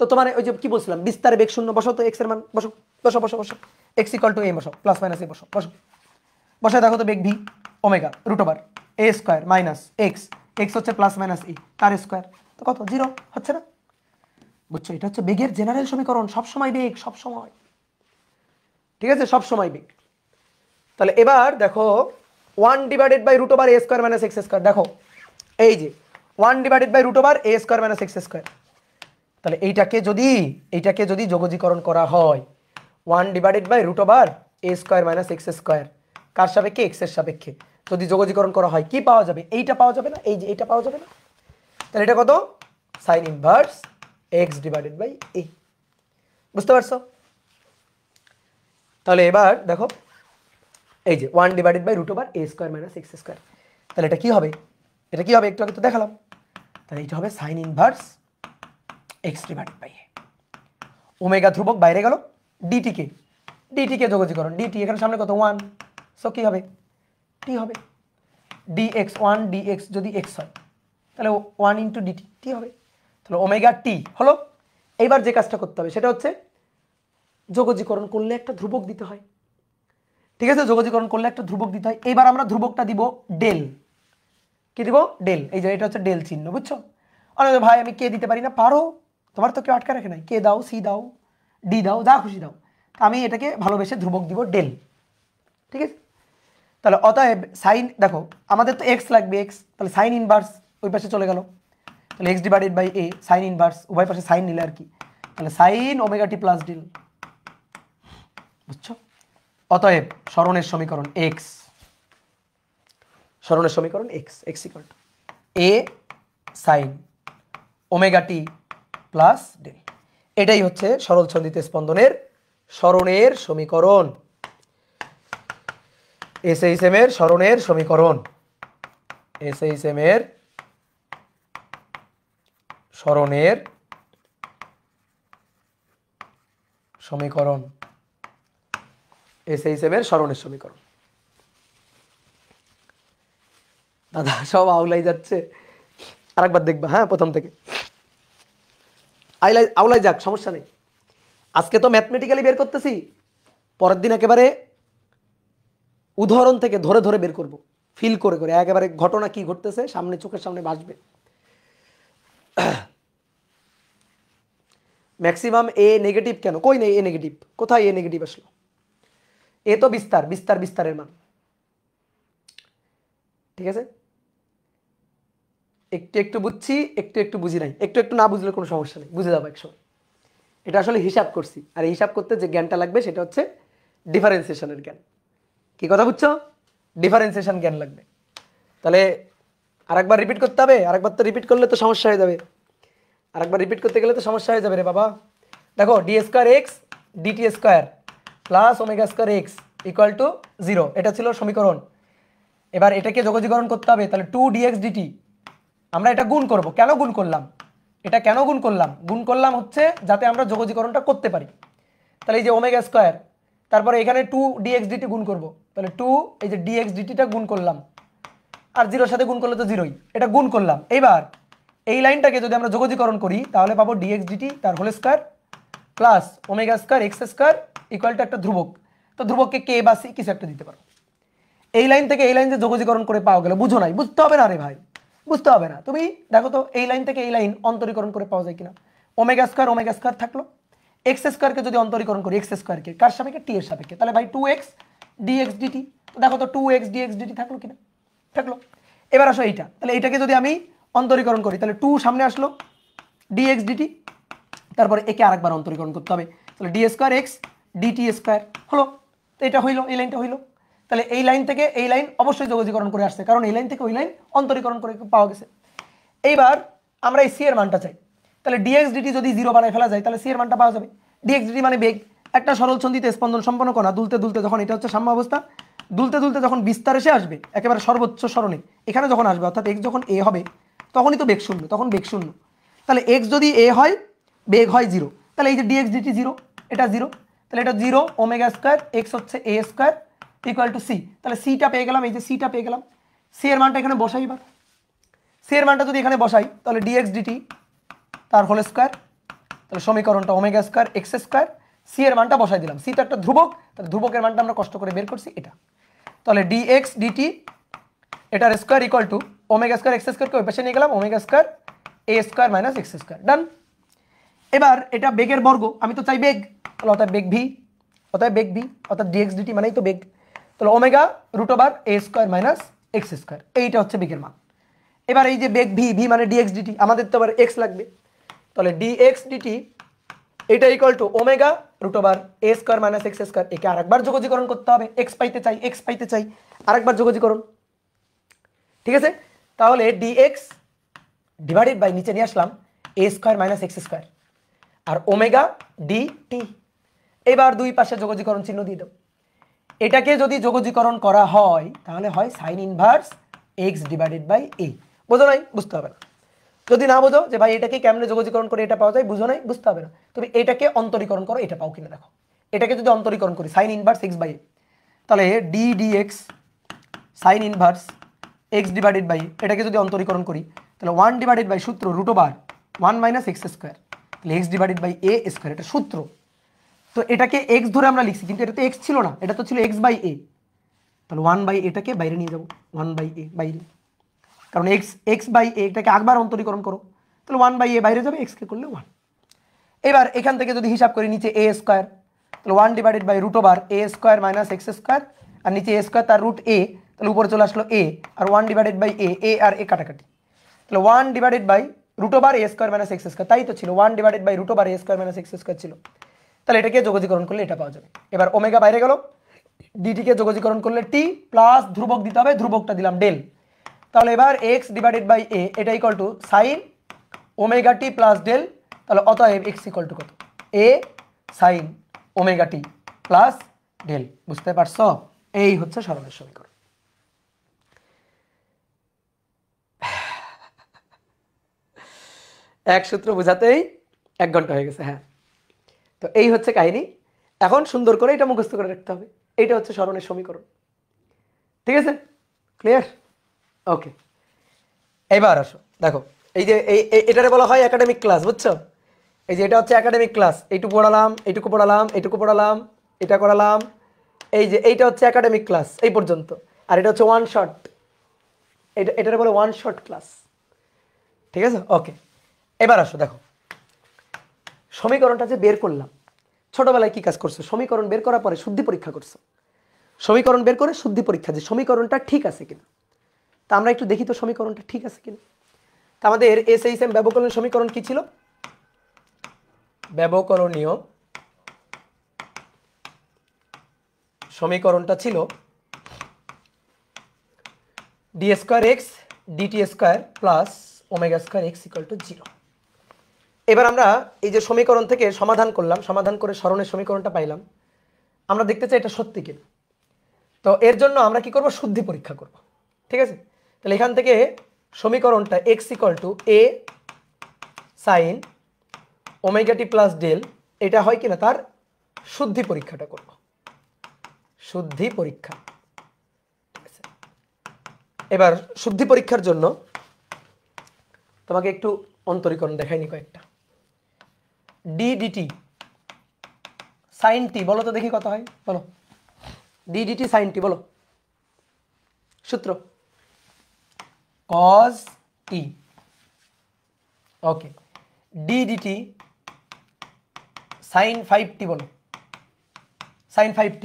তো তোমার ওই যে কি বলছিলাম, বিস্তারে বেগ শূন্য, বসো তো এক্স এর মান, বসো বসো বসো বসো, এক্স ইকুয়াল টু এ বসো, প্লাস মাইনাস এ বসো, বসো বসায় দেখো তো বেগ V omega root over a square minus x, x হচ্ছে প্লাস মাইনাস এ তার স্কোয়ার, তো কত? 0 হচ্ছে না? বুঝছো? এটা হচ্ছে বেগের জেনারেল সমীকরণ, সব সময় বেগ, সব সময়। ঠিক আছে, সব সময় বেগ। তাহলে এবার দেখো 1 divided by root over a square minus x square, দেখো এই যে 1 divided by root over a square minus x square. তাহলে এইটাকে যদি যোগজীকরণ করা হয়, 1 divided by root over a square minus x square, কার সাপেক্ষে? এক্স এর সাপেক্ষে। যদি যোগজীকরণ করা হয় কি পাওয়া যাবে? এইটা পাওয়া যাবে না, এই যে এইটা পাওয়া যাবে না, তাহলে এটা কত? Sine inverse x divided by a. বুঝতে পারছো? তাহলে এবার দেখো এই যে 1 divided by root over a square minus x square, তাহলে এটা কি হবে? এটা কি হবে? একটু আগে তো দেখালাম। তাহলে এটা হবে sine inverse x divided by a. Omega ধ্রুবক বাইরে গেল, ডিটিকে যোগজীকরণ, ডিটি এখানে সামনে কত? 1, সো কি হবে? টি হবে। ডিএক্স 1 ডিএক্স যদি এক্স হয় তাহলে 1 ইন্টু ডিটি টি হবে। তাহলে ওমেগা টি হলো। এইবার যে কাজটা করতে হবে সেটা হচ্ছে যোগজীকরণ করলে একটা ধ্রুবক দিতে হয়। ঠিক আছে, যোগজীকরণ করলে একটা ধ্রুবক দিতে হয়। এইবার আমরা ধ্রুবকটা দিব ডেল। কি দিব? ডেল। এই যে এটা হচ্ছে ডেল চিহ্ন, বুঝছো? অনেক ভাই আমি কে দিতে পারি না, পারো, তোমার তো কেউ আটকা রাখে নাই, কে দাও, সি দাও, ডি দাও, যা খুশি দাও। আমি এটাকে ভালোবেসে ধ্রুবক দিব ডেল। ঠিক আছে, তাহলে অতএব সাইন, দেখো আমাদের তো এক্স লাগবে, এক্স, তাহলে সাইন ইনভার্স ওই পাশে চলে গেল, তাহলে x divided by a sine inverse, উভয় পাশে সাইন নিলে আর কি, তাহলে sine omega t plus del. বুঝছো? অতএব সরণের সমীকরণ এক্স, সরণের সমীকরণ x, x equal to a sine omega t plus del. এটাই হচ্ছে সরল ছন্দিত স্পন্দনের সরণের সমীকরণ, এসএইচএম এর সরণের সমীকরণ, এসএইচএম এর সরণের সমীকরণ, এসএইচএম এর সরণের সমীকরণ। দাদা সব আউলাই যাচ্ছে, আরেকবার দেখবা, হ্যাঁ প্রথম থেকে আউলাই যাক, সমস্যা নেই। আজকে তো ম্যাথমেটিক্যালি বের করতেছি, পরের দিন একেবারে উদাহরণ থেকে ধরে ধরে বের করব, ফিল করে করে, একেবারে ঘটনা কি ঘটতেছে সামনে চোখের সামনে ভাসবে। ম্যাক্সিমাম এ নেগেটিভ কেন? কই নেই এ নেগেটিভ, কোথায় এ নেগেটিভ আসলো? এ তো বিস্তার, বিস্তার বিস্তারের মান। ঠিক আছে, একটু একটু বুঝছি, একটু একটু বুঝি নাই, একটু একটু না বুঝলে কোনো সমস্যা নেই, বুঝে যাবো একসময়। এটা আসলে হিসাব করছি, আর এই হিসাব করতে যে জ্ঞানটা লাগবে সেটা হচ্ছে ডিফারেন্সিয়েশনের জ্ঞান। কি কথা বুঝছো? ডিফারেন্সিয়েশন জ্ঞান লাগবে। তাহলে আরেকবার রিপিট করতে হবে, আরেকবার তো রিপিট করলে তো সমস্যা হয়ে যাবে, আরেকবার রিপিট করতে গেলে তো সমস্যা হয়ে যাবে রে বাবা। দেখো d square x dt square plus omega square x equal to 0, এটা ছিল সমীকরণ। এবার এটাকে যোগজীকরণ করতে হবে, তাহলে 2 ডিএক্স ডিটি, আমরা এটা গুণ করব। কেন গুণ করলাম? এটা কেন গুণ করলাম? গুণ করলাম হচ্ছে যাতে আমরা যোগজীকরণটা করতে পারি। তাহলে এই যে ওমেগা স্কোয়ার, তারপরে এখানে 2 ডিএক্স ডিটি গুণ করব, তাহলে 2 এই যে ডিএক্স ডিটিটা গুণ করলাম, আর 0 সাথে গুণ করলে তো 0ই, এটা গুণ করলাম। এইবার এই লাইনটাকে যদি আমরা যোগজীকরণ করি তাহলে পাবো ডিএক্স ডিটি তার whole square plus omega square x square equal to একটা ধ্রুবক, তো ধ্রুবককে কে বা সি কিছু একটা দিতে পারো। এই লাইন থেকে এই লাইন যে যোগজীকরণ করে পাওয়া গেল, বুঝো নাই, বুঝতে হবে না রে ভাই, বুঝতে হবে না। তুমি দেখো তো এই লাইন থেকে এই লাইন অন্তরীকরণ করে পাওয়া যায় কিনা। ওমেগা স্কোয়ার থাকলো, এক্স স্কোয়ারকে যদি অন্তরীকরণ করি, এক্স স্কোয়ারকে কার সাপেক্ষে? টি এর সাপেক্ষে, তাহলে ভাই 2x dx dt, দেখো তো 2x dx dt থাকলো কিনা? থাকলো। এবার আসো এইটা, তাহলে এইটাকে যদি আমি অন্তরীকরণ করি তাহলে 2 সামনে আসলো, dx dt, তারপরে একে আরেকবার অন্তরীকরণ করতে হবে, তাহলে d square x dt square হলো। তো এটা হইলো, এই লাইনটা হইলো। তাহলে এই লাইন থেকে এই লাইন অবশ্যই যোগজীকরণ করে আসছে, কারণ এই লাইন থেকে ওই লাইন অন্তরীকরণ করে পাওয়া গেছে। এইবার আমরা এই সি এর মানটা চাই, তাহলে dx dt যদি 0 বানায় ফেলা যায় তাহলে সি এর মানটা পাওয়া যাবে। dx dt মানে বেগ, একটা সরল ছন্দিতে স্পন্দন সম্পন্ন করা, দুলতে দুলতে যখন, এটা হচ্ছে সাম্য অবস্থা, দুলতে দুলতে যখন বিস্তার এসে আসবে একেবারে সর্বোচ্চ সরণে, এখানে যখন আসবে অর্থাৎ x যখন a হবে তখনই তো বেগ শূন্য, তখন বেগ শূন্য। তাহলে x যদি a হয়, বেগ হয় 0, তাহলে এই যে dx dt 0, এটা 0, তাহলে এটা 0 ওমেগা স্কোয়ার এক্স হচ্ছে a square equal to c, তাহলে সিটা পেয়ে গেলাম, এই যে সিটা পেয়ে গেলাম। সি এর মানটা এখানে বসাই, এবার সি এর মানটা যদি এখানে বসাই তাহলে dx dt তার হোল স্কোয়ার, তাহলে সমীকরণটা omega square x square, c এর মানটা বসাই দিলাম, সি তো একটা ধ্রুবক, তাহলে ধ্রুবকের মানটা আমরা কষ্ট করে বের করছি এটা, তাহলে dx dt এটার square equal to omega square x স্কোয়ারকে ওই পাশে নিয়ে গেলাম, omega square a square minus x square, done. এবার এটা বেগের বর্গ, আমি তো চাই বেগ, তাহলে অর্থাৎ বেগ ভি, অর্থাৎ বেগ ভি অর্থাৎ dx dt মানেই তো বেগ, তাহলে omega root over a square minus x square, এইটা হচ্ছে বেগের মান। এবার এই যে বেগ ভি, ভি মানে dx dt, আমাদের তো আবার এক্স লাগবে, তাহলে dx dt এটা equal to omega √a² - x², একে আরেকবার যোগজীকরণ করতে হবে, x পাইতে চাই আরেকবার যোগজীকরণ। ঠিক আছে, তাহলে dx ডিভাইডেড বাই নিচে নিয়ে আসলাম a² - x², আর ওমেগা dt। এবার দুই পাশে যোগজীকরণ চিহ্ন দিয়ে দাও। এটাকে যদি যোগজীকরণ করা হয় তাহলে হয় sine inverse x divided by a। বোঝো নাই? বুঝতে হবে না। যদি না বোঝো যে ভাই এটাকে কেমনে যোগজীকরণ করে এটা পাওয়া যায়, বুঝো নাই, বুঝতে হবে না। তুমি এটাকে অন্তরীকরণ করো, এটা পাও কিনা দেখো। এটাকে যদি অন্তরীকরণ করি সাইন ইনভার্স x বাই a, তাহলে d dx sine inverse x divided by, এটাকে যদি অন্তরীকরণ করি তাহলে 1 ডিভাইডেড বাই সূত্র √1 - x², তাহলে x ডিভাইডেড বাই a², এটা সূত্র। তো এটাকে x ধরে আমরা লিখছি, কিন্তু এটা তো x ছিল না, এটা তো ছিল x বাই a। তাহলে 1 বাই এটাকে বাইরে নিয়ে যাবো, 1/a বাইরে, কারণ x বাই a এটাকে একবার অন্তরীকরণ করো, তাহলে 1/a বাইরে যাবে, x কে করলে 1। এবার এখান থেকে যদি হিসাব করি নিচে a², তাহলে 1 ডিভাইডেড বাই √a² - x², আর নিচে a² তার √a, তাহলে উপরে চলে আসলো a, আর 1 ডিভাইডেড বাই a আর a কাটাকাটি, তাহলে 1 ডিভাইডেড বাই √a² - x², তাই তো ছিল 1 ডিভাইডেড বাই √a² - x² ছিল। তাহলে এটাকে যোগজীকরণ করলে এটা পাওয়া যাবে। এবার ওমেগা বাইরে গেল, ডিটিকে যোগজীকরণ করলে টি প্লাস ধ্রুবক দিতে হবে, ধ্রুবকটা দিলাম ডেল। তাহলে এবার x ডিভাইডেড বাই a এটা equal to sine omega t plus del. তাহলে অতএব x ইকুয়াল টু কত? a sine omega t plus del. বুঝতে পারছো? এই হচ্ছে সরলের সমীকরণ। এক সূত্র বোঝাতেই 1 ঘন্টা হয়ে গেছে। হ্যাঁ, তো এই হচ্ছে কাহিনী। এখন সুন্দর করে এটা মুখস্থ করে রাখতে হবে। এইটা হচ্ছে সরলের সমীকরণ। ঠিক আছে, ক্লিয়ার? ওকে, এবার আসো দেখো, এই যে এটারে বলা হয় একাডেমিক ক্লাস, বুঝছো? এই যে এটা হচ্ছে একাডেমিক ক্লাস, এইটুকু পড়ালাম, এইটুকু পড়ালাম, এইটুকু পড়ালাম, এটা করালাম, এই যে এইটা হচ্ছে একাডেমিক ক্লাস এই পর্যন্ত। আর এটা হচ্ছে ওয়ান শট, এটারে বলে ওয়ান শট ক্লাস। ঠিক আছে, ওকে। এবার আসো দেখো, সমীকরণটা যে বের করলাম, ছোটবেলায় কি কাজ করছো? সমীকরণ বের করার পরে শুদ্ধি পরীক্ষা করছো। সমীকরণ বের করে শুদ্ধি পরীক্ষা, যে সমীকরণটা ঠিক আছে কিনা। তা আমরা একটু দেখি তো সমীকরণটা ঠিক আছে কিনা। তা আমাদের SHM ব্যবকলনীয় সমীকরণ কি ছিল? ব্যবকলনীয় সমীকরণটা ছিল d² x dt² plus ω² x = 0। এবার আমরা এই যে সমীকরণ থেকে সমাধান করলাম, সমাধান করে সরণের সমীকরণটা পাইলাম। আমরা দেখতে চাই এটা সত্যি কিনা। তো এর জন্য আমরা কি করব? শুদ্ধি পরীক্ষা করব। ঠিক আছে, তাহলে এখান থেকে সমীকরণটা x = a sine omega t plus del, এটা হয় কিনা তার শুদ্ধি পরীক্ষাটা করব। শুদ্ধি পরীক্ষা। ঠিক আছে, এবার শুদ্ধি পরীক্ষার জন্য তোমাকে একটু অন্তরীকরণ দেখাইনি কয়েকটা। d dt sin t, বলো তো দেখি কত হয়, বলো। d dt sin t, বলো সূত্র cos t। ওকে, d dt sin 5t, বলো sin 5t।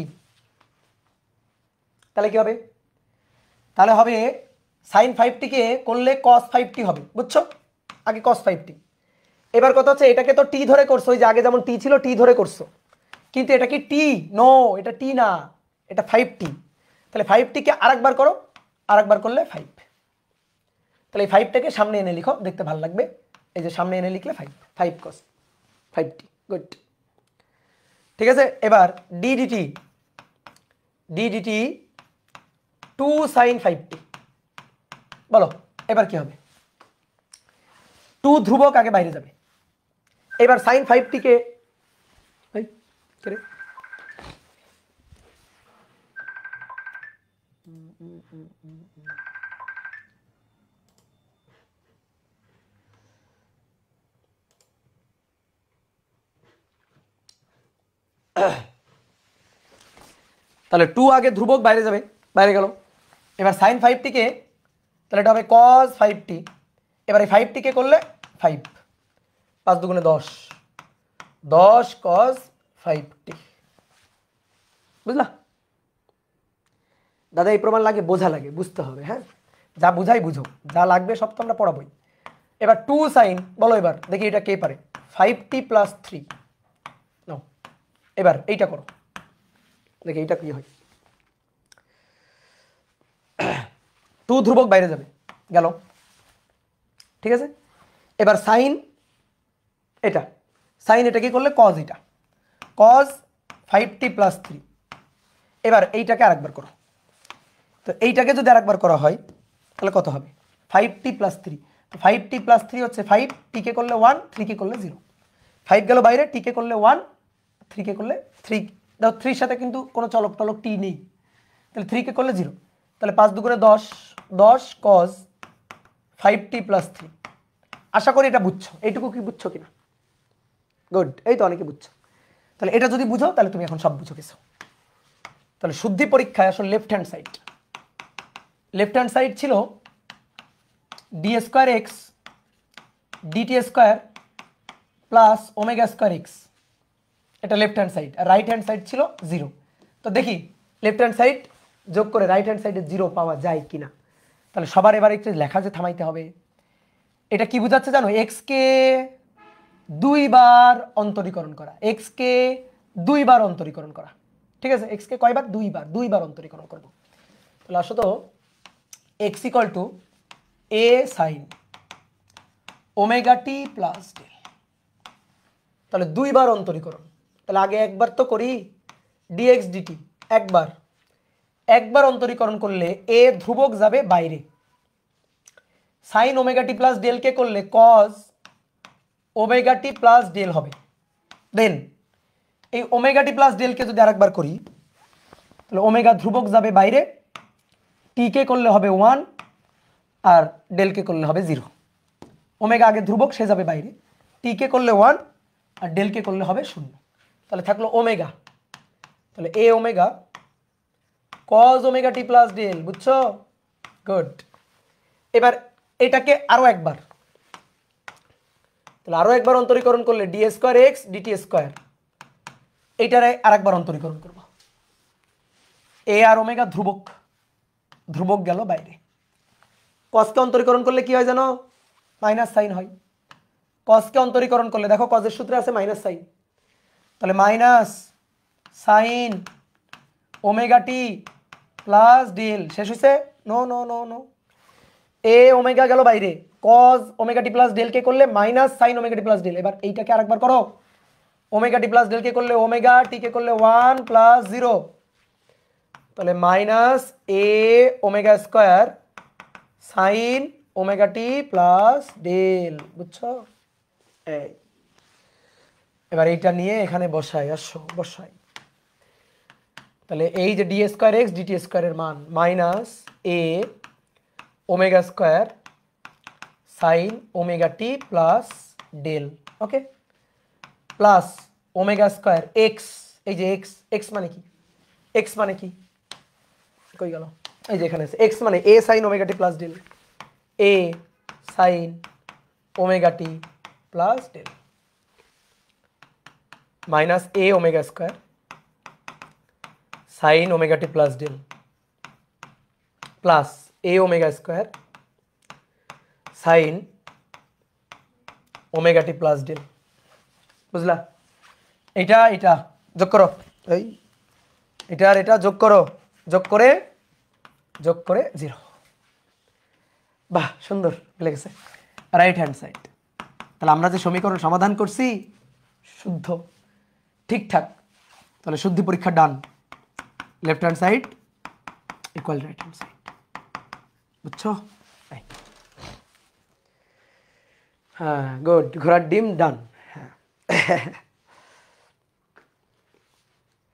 তাহলে কি হবে? তাহলে হবে sin 5t কে করলে cos 5t হবে, বুঝছো? আগে cos 5t। এবার কথা হচ্ছে এটাকে তো t ধরে করছো, ওই যে আগে যেমন t ছিল t ধরে করছো, কিন্তু এটা কি t? নো, এটা t না, এটা 5t। তাহলে 5t কে আরেকবার করো, আরেকবার করলে 5। তাহলে এই 5টাকে সামনে এনে লিখো, দেখতে ভালো লাগবে। এই যে সামনে এনে লিখলে 5 cos 5t। গুড, ঠিক আছে। এবার d dt 2 sin 5t, বলো এবার কি হবে? 2 ধ্রুবক আগে বাইরে যাবে। এবার sin 5t কে তাহলে 2 আগে ধ্রুবক বাইরে যাবে, বাইরে গেল। এবার sin 5t কে, তাহলে এটা হবে cos 5t। এবার এই 5t কে করলে 5, 5 দুগুণে 10, 10 cos 5t। বুঝলা দাদা? এই প্রমাণ লাগে, বোঝা লাগে, বুঝতে হবে। হ্যাঁ, যা বুঝাই বুঝো, যা লাগবে সব তো আমরা পড়াবোই। এবার 2 sin, বলো এবার দেখি এটা কে পারে? 5t + 3 নাও, এবার এইটা করো, দেখি এইটা কি হয়। 2 ধ্রুবক বাইরে যাবে, গেল, ঠিক আছে। এবার সাইন এটা, সাইন এটা কি করলে কজ, এটা কজ 5t + 3। এবার এইটাকে আরেকবার করো, তো এইটাকে যদি আরেকবার করা হয় তাহলে কত হবে, 5t + 3। তো 5t + 3 হচ্ছে 5, t কে করলে 1, 3 কে করলে 0। 5 গেল বাইরে, t কে করলে 1, 3 কে করলে 3। দেখো 3 সাথে কিন্তু কোনো চলক টলক টি নেই, তাহলে 3 কে করলে 0। তাহলে 5 2 10, 10 cos 5t + 3। আশা করি এটা বুঝছো, এইটুকু কি বুঝছো কিনা? গুড, এই তো অনেকে বুঝছো। তাহলে এটা যদি বুঝো তাহলে তুমি এখন সব বুঝো কিছু। তাহলে শুদ্ধি পরীক্ষায় আসলে লেফট হ্যান্ড সাইড ছিল d² x dt² plus ω² x, এটা লেফট হ্যান্ড সাইড। আর রাইট হ্যান্ড সাইড ছিল 0। তো দেখি লেফট হ্যান্ড সাইড যোগ করে রাইট হ্যান্ড সাইডে 0 পাওয়া যায় কিনা। তাহলে সবার এবার একটু লেখা যে থামাইতে হবে। এটা কি বোঝাচ্ছে জানো, x কে 2 বার অন্তরীকরণ করা, x কে 2 বার অন্তরীকরণ করা, ঠিক আছে। x কে কয়বার, 2 বার অন্তরীকরণ করব। তাহলে আসো তো x = a sin ω t + d। তাহলে 2 বার অন্তরীকরণ, তাহলে আগে একবার তো করি, dx dt একবার অন্তরীকরণ করলে a ধ্রুবক যাবে বাইরে, sin ω t + ডেল কে করলে cos ω t + ডেল হবে। দেন এই ω t + ডেল কে যদি আরেকবার করি তাহলে ওমেগা ধ্রুবক যাবে বাইরে, t কে করলে হবে 1 আর ডেল কে করলে হবে 0। ওমেগা আগে ধ্রুবক, সে যাবে বাইরে, t কে করলে 1 আর ডেল কে করলে হবে 0। তাহলে থাকলো ওমেগা, তাহলে a omega cos ω t + del, বুঝছো? গুড। এবার এটাকে আরো একবার, তাহলে আরো একবার অন্তরীকরণ করলে d² x dt², এইটারে আরেকবার অন্তরীকরণ করব। a আর ওমেগা ধ্রুবক গেল বাইরে। কসকে অন্তরীকরণ করলে কি হয় জানো, মাইনাস সাইন হয়। কসকে অন্তরীকরণ করলে দেখো কজের সূত্রে আছে মাইনাস সাইন, তাহলে মাইনাস সাইন ω t + ডেল শেষ হয়েছে। নো নো নো নো, এ ওমেগা গেল বাইরে, cos ω t + ডেল কে করলে মাইনাস সাইন ω t + ডেল। এবার এইটাকে আরেকবার করো, ω t + ডেল কে করলে ওমেগা, t কে করলে 1 + 0, তাহলে minus a ω² sine ω t + del, বুঝছো? এই এবার এইটা নিয়ে এখানে বসাই, আসো বসাই। তাহলে এই যে d² x dt² এর মান minus a ω² sine ω t + del, okay, plus ω² x, এই যে x মানে কি, x মানে কি কই গেল, এই যে এখানে আছে, x মানে a sin ω t + del, a sin ω t + del minus a ω² sin ω t + del plus a ω² sin ω t + del, বুঝলা? এটা এটা যোগ করো, এই এটা আর এটা যোগ করো, যোগ করে 0। বাহ, সুন্দর মিলে গেছে। রাইট হ্যান্ড সাইড, তাহলে আমরা যে সমীকরণ সমাধান করছি শুদ্ধ, ঠিকঠাক। তাহলে শুদ্ধি পরীক্ষা done, left hand side equal right hand side, বুঝছো? হ্যাঁ গুড, ঘোড়ার ডিম ডান। হ্যাঁ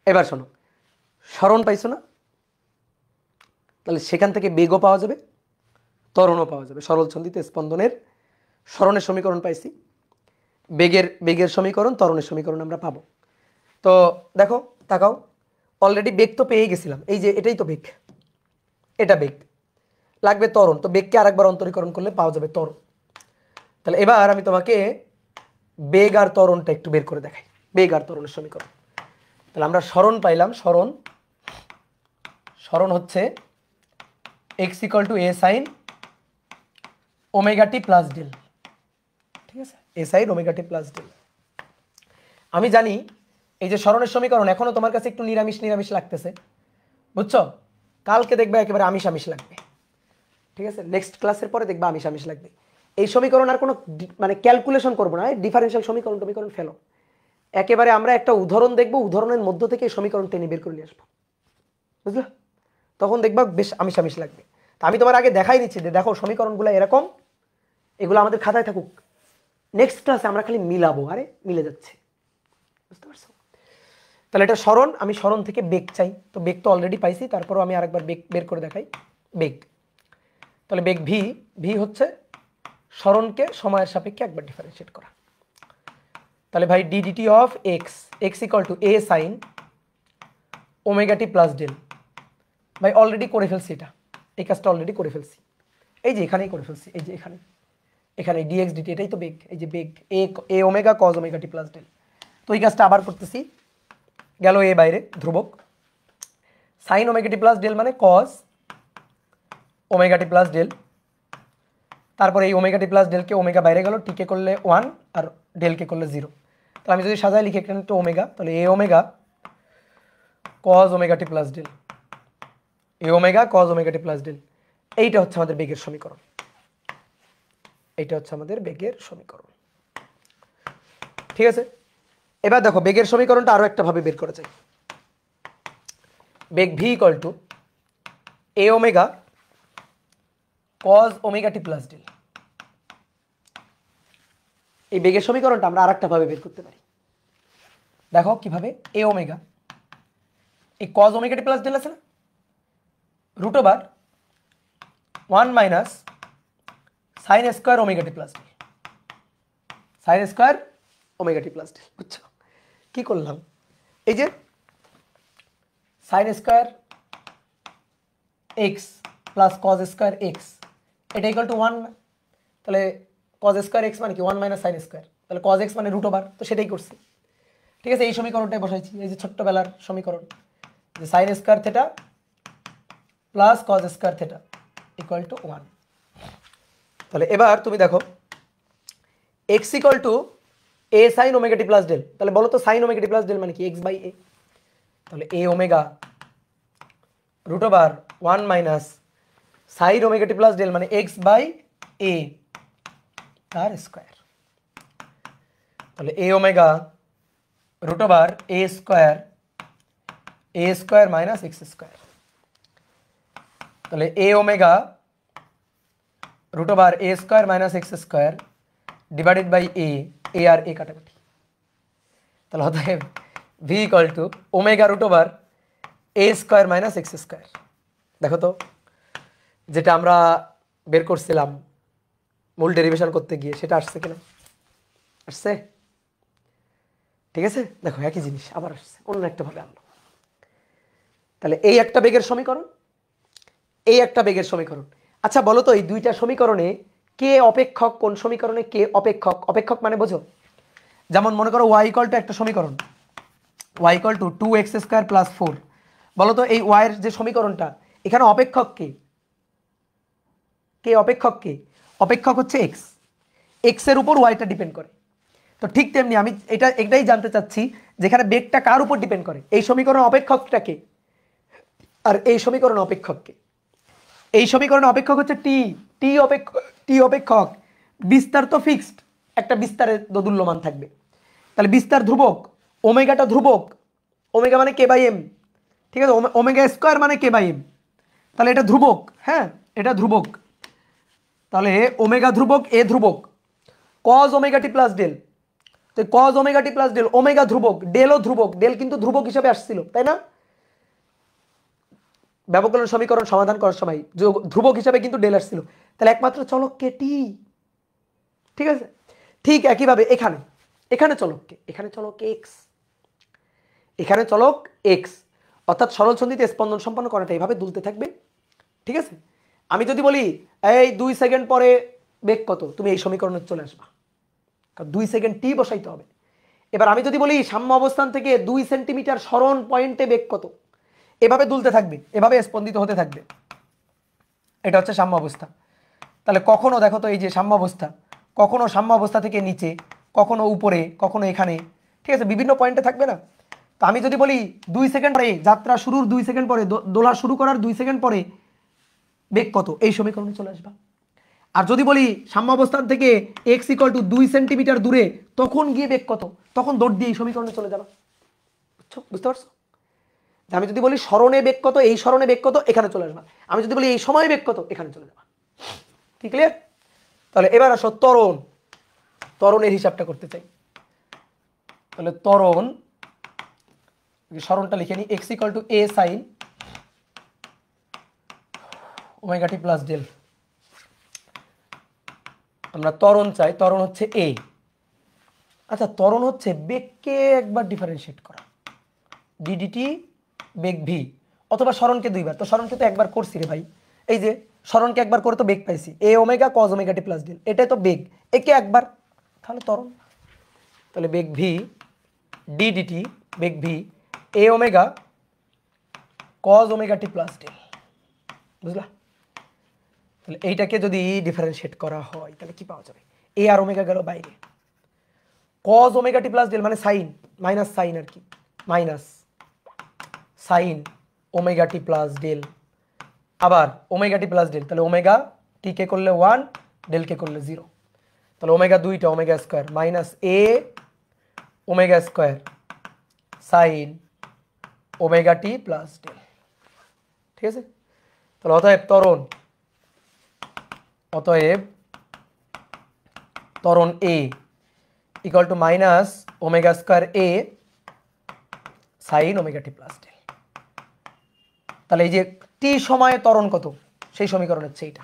এবার শোনো, সরণ পাইছো না? তাহলে সেখান থেকে বেগও পাওয়া যাবে, ত্বরণও পাওয়া যাবে। সরল ছন্দিতে স্পন্দনের সরণের সমীকরণ পাইছি, বেগের সমীকরণ, ত্বরণের সমীকরণ আমরা পাবো। তো দেখো, তাকাও, অলরেডি বেগ তো পেয়ে গেছিলাম, এই যে এটাই তো বেগ, এটা বেগ, লাগবে ত্বরণ, তো বেগকে আরেকবার অন্তরীকরণ করলে পাওয়া যাবে ত্বরণ। তাহলে এবার আমি তোমাকে বেগ আর ত্বরণটা একটু বের করে দেখাই, বেগ আর ত্বরণের সমীকরণ। তাহলে আমরা সরণ পাইলাম, সরণ হচ্ছে x = a sin ω t + del, ঠিক আছে, a sin ω t + ডেল। আমি জানি এই যে সরণের সমীকরণ এখনো তোমার কাছে একটু নিরামিষ নিরামিষ লাগতেছে, বুঝছো? কালকে দেখবে একেবারে আমিষ আমিষ লাগবে, ঠিক আছে? নেক্সট ক্লাসের পরে দেখবে আমিষ আমিষ লাগবে। এই সমীকরণ আর কোনো মানে ক্যালকুলেশন করবো না, ডিফারেন্সিয়াল সমীকরণ টমীকরণ ফেলো, একেবারে আমরা একটা উদাহরণ দেখবো, উদাহরণের মধ্য থেকে এই সমীকরণ টেনে বের করে নিয়ে আসবো, বুঝলো? তখন দেখবা বেশ আমিষ আমিষ লাগবে। তা আমি তোমার আগে দেখাই দিচ্ছি যে দেখো সমীকরণগুলো এরকম, এগুলো আমাদের খাতায় থাকুক, নেক্সট ক্লাসে আমরা খালি মিলাবো, আরে মিলে যাচ্ছে, বুঝতে পারছো? তাহলে এটা সরণ, আমি সরণ থেকে বেগ চাই, তো বেগ তো অলরেডি পাইছি, তারপরও আমি আরেকবার বেগ বের করে দেখাই। বেগ, তাহলে বেগ ভি, ভি হচ্ছে সরণকে সময়ের সাপেক্ষে একবার ডিফারেন্সিয়েট করা। তাহলে ভাই d dt of x, x equal to a sine omega t plus del. ভাই অলরেডি করে ফেলছি, এটা এই কাজটা অলরেডি করে ফেলছি, এই যে এখানেই করে ফেলছি, এই যে এখানে এখানে ডিএক্স ডিটি, এটাই তো বেগ, এই যে বেগ এ omega cos omega t plus del. তো এই কাজটা আবার করতেছি, গেল এ বাইরে ধ্রুবক, sign omega t plus del মানে cause omega t plus del, তারপরে এই ওমেগা টি প্লাস ডেলকে ওমেগা বাইরে গেল, টিকে করলে 1 আর ডেলকে করলে 0। তাহলে আমি যদি সাজায় লিখি এখানে তো ওমেগা, তাহলে a omega cos omega t plus del, A omega cos omega t plus del. এইটা হচ্ছে আমাদের বেগের সমীকরণ, এইটা হচ্ছে আমাদের বেগের সমীকরণ, ঠিক আছে? এবার দেখো বেগের সমীকরণটা আরো একটা ভাবে বের করা যায়। বেগ v equal to a omega cos omega t plus del. এই বেগের সমীকরণটা আমরা আরেকটা ভাবে বের করতে পারি, দেখো কিভাবে। এ ওমেগা, এই cos omega t plus del আছে না, root over 1 minus sine square omega t plus del, sine square omega t plus del. বুঝছো কি করলাম? এই যে sine square x plus cos square x, এটা ইকুয়াল টু 1, তাহলে কজ স্কোয়ার এক্স মানে কি 1 মাইনাস সাইন স্কোয়ার, তাহলে কজ এক্স মানে রুট ওভার, তো সেটাই করছি, ঠিক আছে? এই সমীকরণটাই বসাইছি, এই যে ছোট্টবেলার সমীকরণ, যে sine square theta plus cos square theta equal to 1। তাহলে এবার তুমি দেখো x equal to a sine omega t plus del, তাহলে বলো তো sine omega t plus del মানে কি এক্স বাই এ, তাহলে a omega root over 1 minus sine omega t plus del মানে এক্স বাই এ তার স্কোয়ার, তাহলে a omega root over a square minus x square, তাহলে a omega root over a square minus x square divided by a আর এ কাটাকাটি, তাহলে অতএব v equal to omega root over a square minus x square. দেখো তো যেটা আমরা বের করছিলাম মূল ডেরিভেশন করতে গিয়ে, সেটা আসছে কিনা? আসছে, ঠিক আছে? দেখো একই জিনিস আবার আসছে, অন্য একটা ভাবে আনলো। তাহলে এই একটা বেগের সমীকরণ, এই একটা বেগের সমীকরণ। আচ্ছা বলো তো এই দুইটা সমীকরণে কে অপেক্ষক, কোন সমীকরণে কে অপেক্ষক? অপেক্ষক মানে বোঝো, যেমন মনে করো ওয়াই ইকুয়াল টু একটা সমীকরণ, y equal to 2x square plus 4, বলো তো এই ওয়াইয়ের যে সমীকরণটা, এখানে অপেক্ষক কে? কে অপেক্ষক কে? অপেক্ষক হচ্ছে এক্স, এক্স এর উপর ওয়াইটা ডিপেন্ড করে। তো ঠিক তেমনি আমি এটাই জানতে চাচ্ছি, যেখানে বেগটা কার উপর ডিপেন্ড করে, এই সমীকরণ অপেক্ষকটা কে আর এই সমীকরণ অপেক্ষক কে? এই সমীকরণে অপেক্ষক হচ্ছে টি অপেক্ষক, বিস্তার তো ফিক্সড, একটা বিস্তারের দোদুল্যমান থাকবে, তাহলে বিস্তার ধ্রুবক, ওমেগাটা ধ্রুবক, ওমেগা মানে কে বাই এম, ঠিক আছে? ওমেগা স্কোয়ার মানে কে বাই এম, তাহলে এটা ধ্রুবক, হ্যাঁ এটা ধ্রুবক, তাহলে ওমেগা ধ্রুবক এ ধ্রুবক, cause omega t plus del, তো cause omega t plus del, omega ধ্রুবক, ডেলও ধ্রুবক, ডেল কিন্তু ধ্রুবক হিসেবে আসছিল তাই না? ব্যবকলন সমীকরণ সমাধান করার সময় ধ্রুবক হিসাবে কিন্তু ডেল আসছিল, তাহলে একমাত্র চলক কে? টি, ঠিক আছে? ঠিক একইভাবে এখানে চলক কে? এখানে চলক এক্স, এখানে চলক এক্স, অর্থাৎ সরল সন্ধিতে স্পন্দন সম্পন্ন করাটা এইভাবে দুলতে থাকবে, ঠিক আছে? আমি যদি বলি এই 2 সেকেন্ড পরে বেগ কত, তুমি এই সমীকরণে চলে আসবা, কারণ 2 সেকেন্ড টি বসাইতে হবে। এবার আমি যদি বলি সাম্য অবস্থান থেকে 2 সেন্টিমিটার সরণ পয়েন্টে বেগ কত, এভাবে দুলতে থাকবে, এভাবে স্পন্দিত হতে থাকবে, এটা হচ্ছে সাম্য অবস্থা। তাহলে কখনো দেখো তো এই যে সাম্য অবস্থা, কখনো সাম্য অবস্থা থেকে নিচে, কখনো উপরে, কখনো এখানে, ঠিক আছে? বিভিন্ন পয়েন্টে থাকবে না, তো আমি যদি বলি 2 সেকেন্ড পরে, যাত্রা শুরুর 2 সেকেন্ড পরে, দোলা শুরু করার 2 সেকেন্ড পরে বেগ কত, এই সমীকরণে চলে আসবা। আর যদি বলি সাম্যাবস্থান থেকে x = 2 সেন্টিমিটার দূরে, তখন গিয়ে বেগ কত, তখন দৌড় দিয়ে এই সমীকরণে চলে যাবা। বুঝছো, বুঝতে পারছো? আমি যদি বলি স্মরণে বেগ কত, এই স্মরণে বেগ কত, এখানে চলে আসবা। আমি যদি বলি এই সময়ে বেগ কত, এখানে চলে যাবা। কি ক্লিয়ার? তাহলে এবার আসো ত্বরণ, ত্বরণের হিসাবটা করতে চাই। তাহলে ত্বরণ, স্মরণটা লিখে নিই, x = a sin omega t plus del. আমরা ত্বরণ চাই, ত্বরণ হচ্ছে a। আচ্ছা, ত্বরণ হচ্ছে বেগকে একবার ডিফারেন্সিয়েট করা, ddt বেগ v, অথবা স্মরণকে দুইবার। তো স্মরণকে তো একবার করছি রে ভাই, এই যে স্মরণকে একবার করে তো বেগ পাইছি, a omega cos omega t plus del, এটাই তো বেগ, একে একবার, তাহলে ত্বরণ। তাহলে বেগ v ddt, বেগ v a omega cos omega t plus del. বুঝলা? তাহলে এইটাকে যদি ডিফারেন্সিয়েট করা হয় তাহলে কি পাওয়া যাবে, a আর ওমেগা গেল বাইরে, cos omega t plus del মানে সাইন, মাইনাস সাইন আর কি, minus sine omega t plus del, আবার ওমেগা টি প্লাস ডেল, তাহলে ওমেগা টি কে করলে 1, ডেল কে করলে 0, তাহলে ওমেগা দুইটা, omega square minus a omega square sine omega t plus del. ঠিক আছে? তাহলে অতএব ত্বরণ, অতএব ত্বরণ a = minus omega square a sine omega t plus del. তাহলে এই যে টি সময়ে ত্বরণ কত, সেই সমীকরণ হচ্ছে এইটা।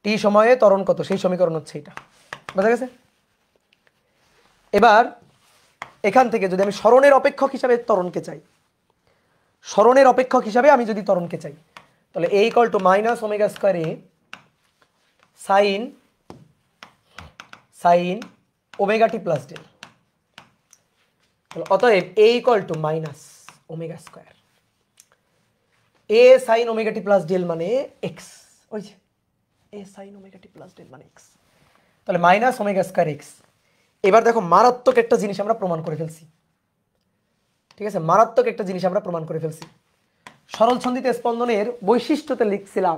টি সময়ে ত্বরণ কত, সেই সমীকরণ হচ্ছে এইটা। বোঝা গেছে? এবার এখান থেকে যদি আমি স্মরণের অপেক্ষক হিসাবে ত্বরণকে চাই, স্মরণের অপেক্ষক হিসাবে আমি যদি ত্বরণকে চাই, তাহলে a = minus omega square a sine omega t plus del. তাহলে অতএব a = minus omega square a sine omega t plus del মানে x, ওই যে a sine omega t plus del মানে x, তাহলে মাইনাস ওমেগা স্কোয়ার x। এবার দেখো মারাত্মক একটা জিনিস আমরা প্রমাণ করে ফেলছি। ঠিক আছে, মারাত্মক একটা জিনিস আমরা প্রমাণ করে ফেলছি। সরল ছন্দিতে স্পন্দনের বৈশিষ্ট্যতে লিখছিলাম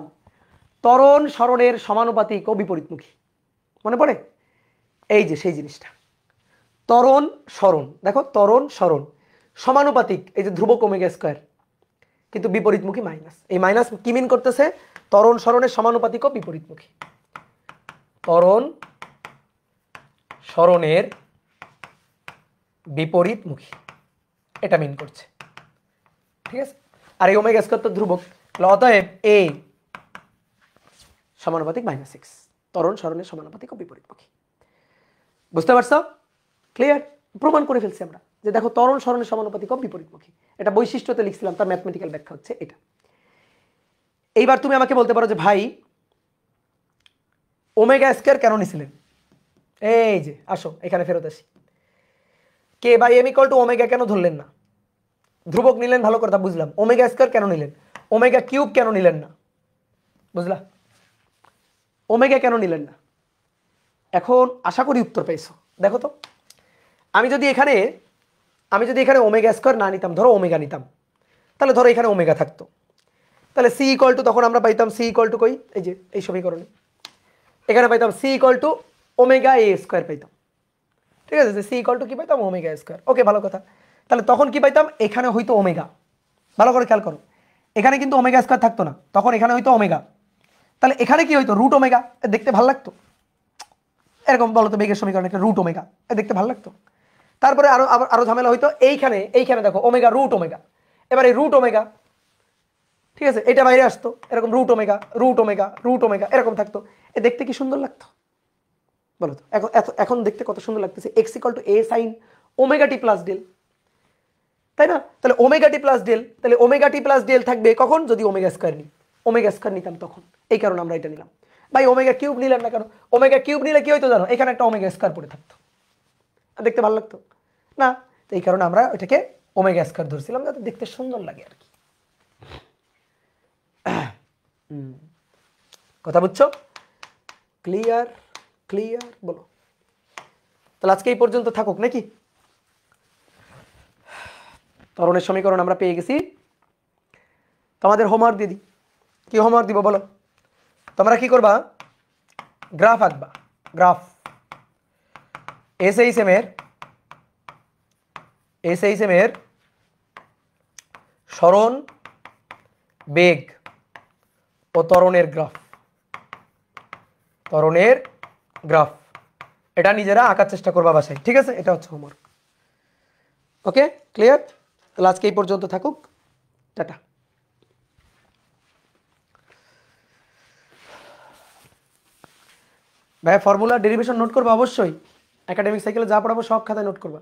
ত্বরণ স্মরণের সমানুপাতিক ও বিপরীতমুখী, মনে পড়ে? এই যে সেই জিনিসটা, ত্বরণ স্মরণ, দেখো ত্বরণ স্মরণ সমানুপাতিক, এই যে ধ্রুবক ওমেগা স্কোয়ার, কিন্তু বিপরীতমুখী মাইনাস। এই মাইনাস কি মিন করতেছে, ত্বরণ স্মরণের সমানুপাতিক ও বিপরীতমুখী, ত্বরণ স্মরণের বিপরীতমুখী, এটা মিন করছে। ঠিক আছে? আর এই ওমেগা স্কোয়ার তো ধ্রুবক, অতএব a সমানুপাতিক -x, ত্বরণ স্মরণের সমানুপাতিক ও বিপরীতমুখী। বুঝতে পারছো? ক্লিয়ার? প্রমাণ করে ফেলছি আমরা যে দেখো ত্বরণ স্মরণের সমানুপাতিক ও বিপরীতমুখী, এটা বৈশিষ্ট্যতে লিখছিলাম, তার ম্যাথমেটিক্যাল ব্যাখ্যা হচ্ছে এটা। এইবার তুমি আমাকে বলতে পারো যে ভাই ওমেগা স্কয়ার কেন নিছিলেন? এই যে আসো এখানে ফেরত আসি, k/m = ওমেগা কেন ধরলেন না? ধ্রুবক নিলেন ভালো কথা বুঝলাম, ওমেগা স্কয়ার কেন নিলেন? ওমেগা কিউব কেন নিলেন না? বুঝলা? ওমেগা কেন নিলেন না? এখন আশা করি উত্তর পাইছো। দেখো তো, আমি যদি এখানে ওমেগা স্কয়ার না নিতাম, ধরো ওমেগা নিতাম, তাহলে ধরো এখানে ওমেগা থাকতো, তাহলে c = তখন আমরা পাইতাম c = কই, এই যে এই সমীকরণে এখানে পাইতাম c = ওমেগা a স্কয়ার পাইতাম। ঠিক আছে, c = কি পাইতাম, ওমেগা স্কয়ার। ওকে, ভালো কথা। তাহলে তখন কি পাইতাম, এখানে হয়তো ওমেগা, ভালো করে খেয়াল করো, এখানে কিন্তু ওমেগা স্কয়ার থাকতো না, তখন এখানে হয়তো ওমেগা, তাহলে এখানে কি হইতো, রুট ওমেগা, দেখতে ভালো লাগতো। এরকম বলো তো বেগের সমীকরণ একটা রুট ওমেগা, দেখতে ভালো লাগতো। তারপরে আরো ঝামেলা হইতো, এইখানে দেখো ওমেগা রুট ওমেগা, এবার এই রুট ওমেগা, ঠিক আছে, এটা বাইরে আসতো, এরকম root omega root omega root omega এরকম থাকতো, দেখতে কি সুন্দর লাগতো বলো তো। এখন দেখতে কত সুন্দর লাগতেছে, x = a sin omega t plus del, তাই না? তাহলে ওমেগা টি প্লাস ডেল, তাহলে ওমেগা টি প্লাস ডেল থাকবে কখন, যদি ওমেগা স্কয়ার নিই, ওমেগা স্কয়ার নিতাম তখন, এই কারণে আমরা এটা নিলাম। ভাই ওমেগা কিউব নিলাম না কেন? ওমেগা কিউব নিলে কি হইতো জানো, এখানে একটা ওমেগা স্কয়ার পড়ে থাকতো, দেখতে ভালো লাগতো না? তো এই কারণে আমরা ওইটাকে ওমেগা স্কয়ার ধরছিলাম, যাতে দেখতে সুন্দর লাগে আর কি। কথা বুঝছো? ক্লিয়ার? ক্লিয়ার বলো। তাহলে আজকে এই পর্যন্ত থাকুক নাকি? ত্বরণের সমীকরণ আমরা পেয়ে গেছি। তোমাদের হোমওয়ার্ক দিয়ে দিই। কি হোমওয়ার্ক দিব বলো? তোমরা কি করবা? গ্রাফ আঁকবা। গ্রাফ এসএইচএমের সরণ, বেগ ও ত্বরণের গ্রাফ। ত্বরণের গ্রাফ এটা নিজেরা আঁকার চেষ্টা করবা বাসায়, ঠিক আছে? এটা হচ্ছে হোমওয়ার্ক। ওকে, ক্লিয়ার? তাহলে আজকে এই পর্যন্ত থাকুক। টাটা। ভাই ফর্মুলা ডেরিভেশন নোট করবা অবশ্যই। একাডেমিক সাইকেলে যা পড়াবো সব খাতায় নোট করবা।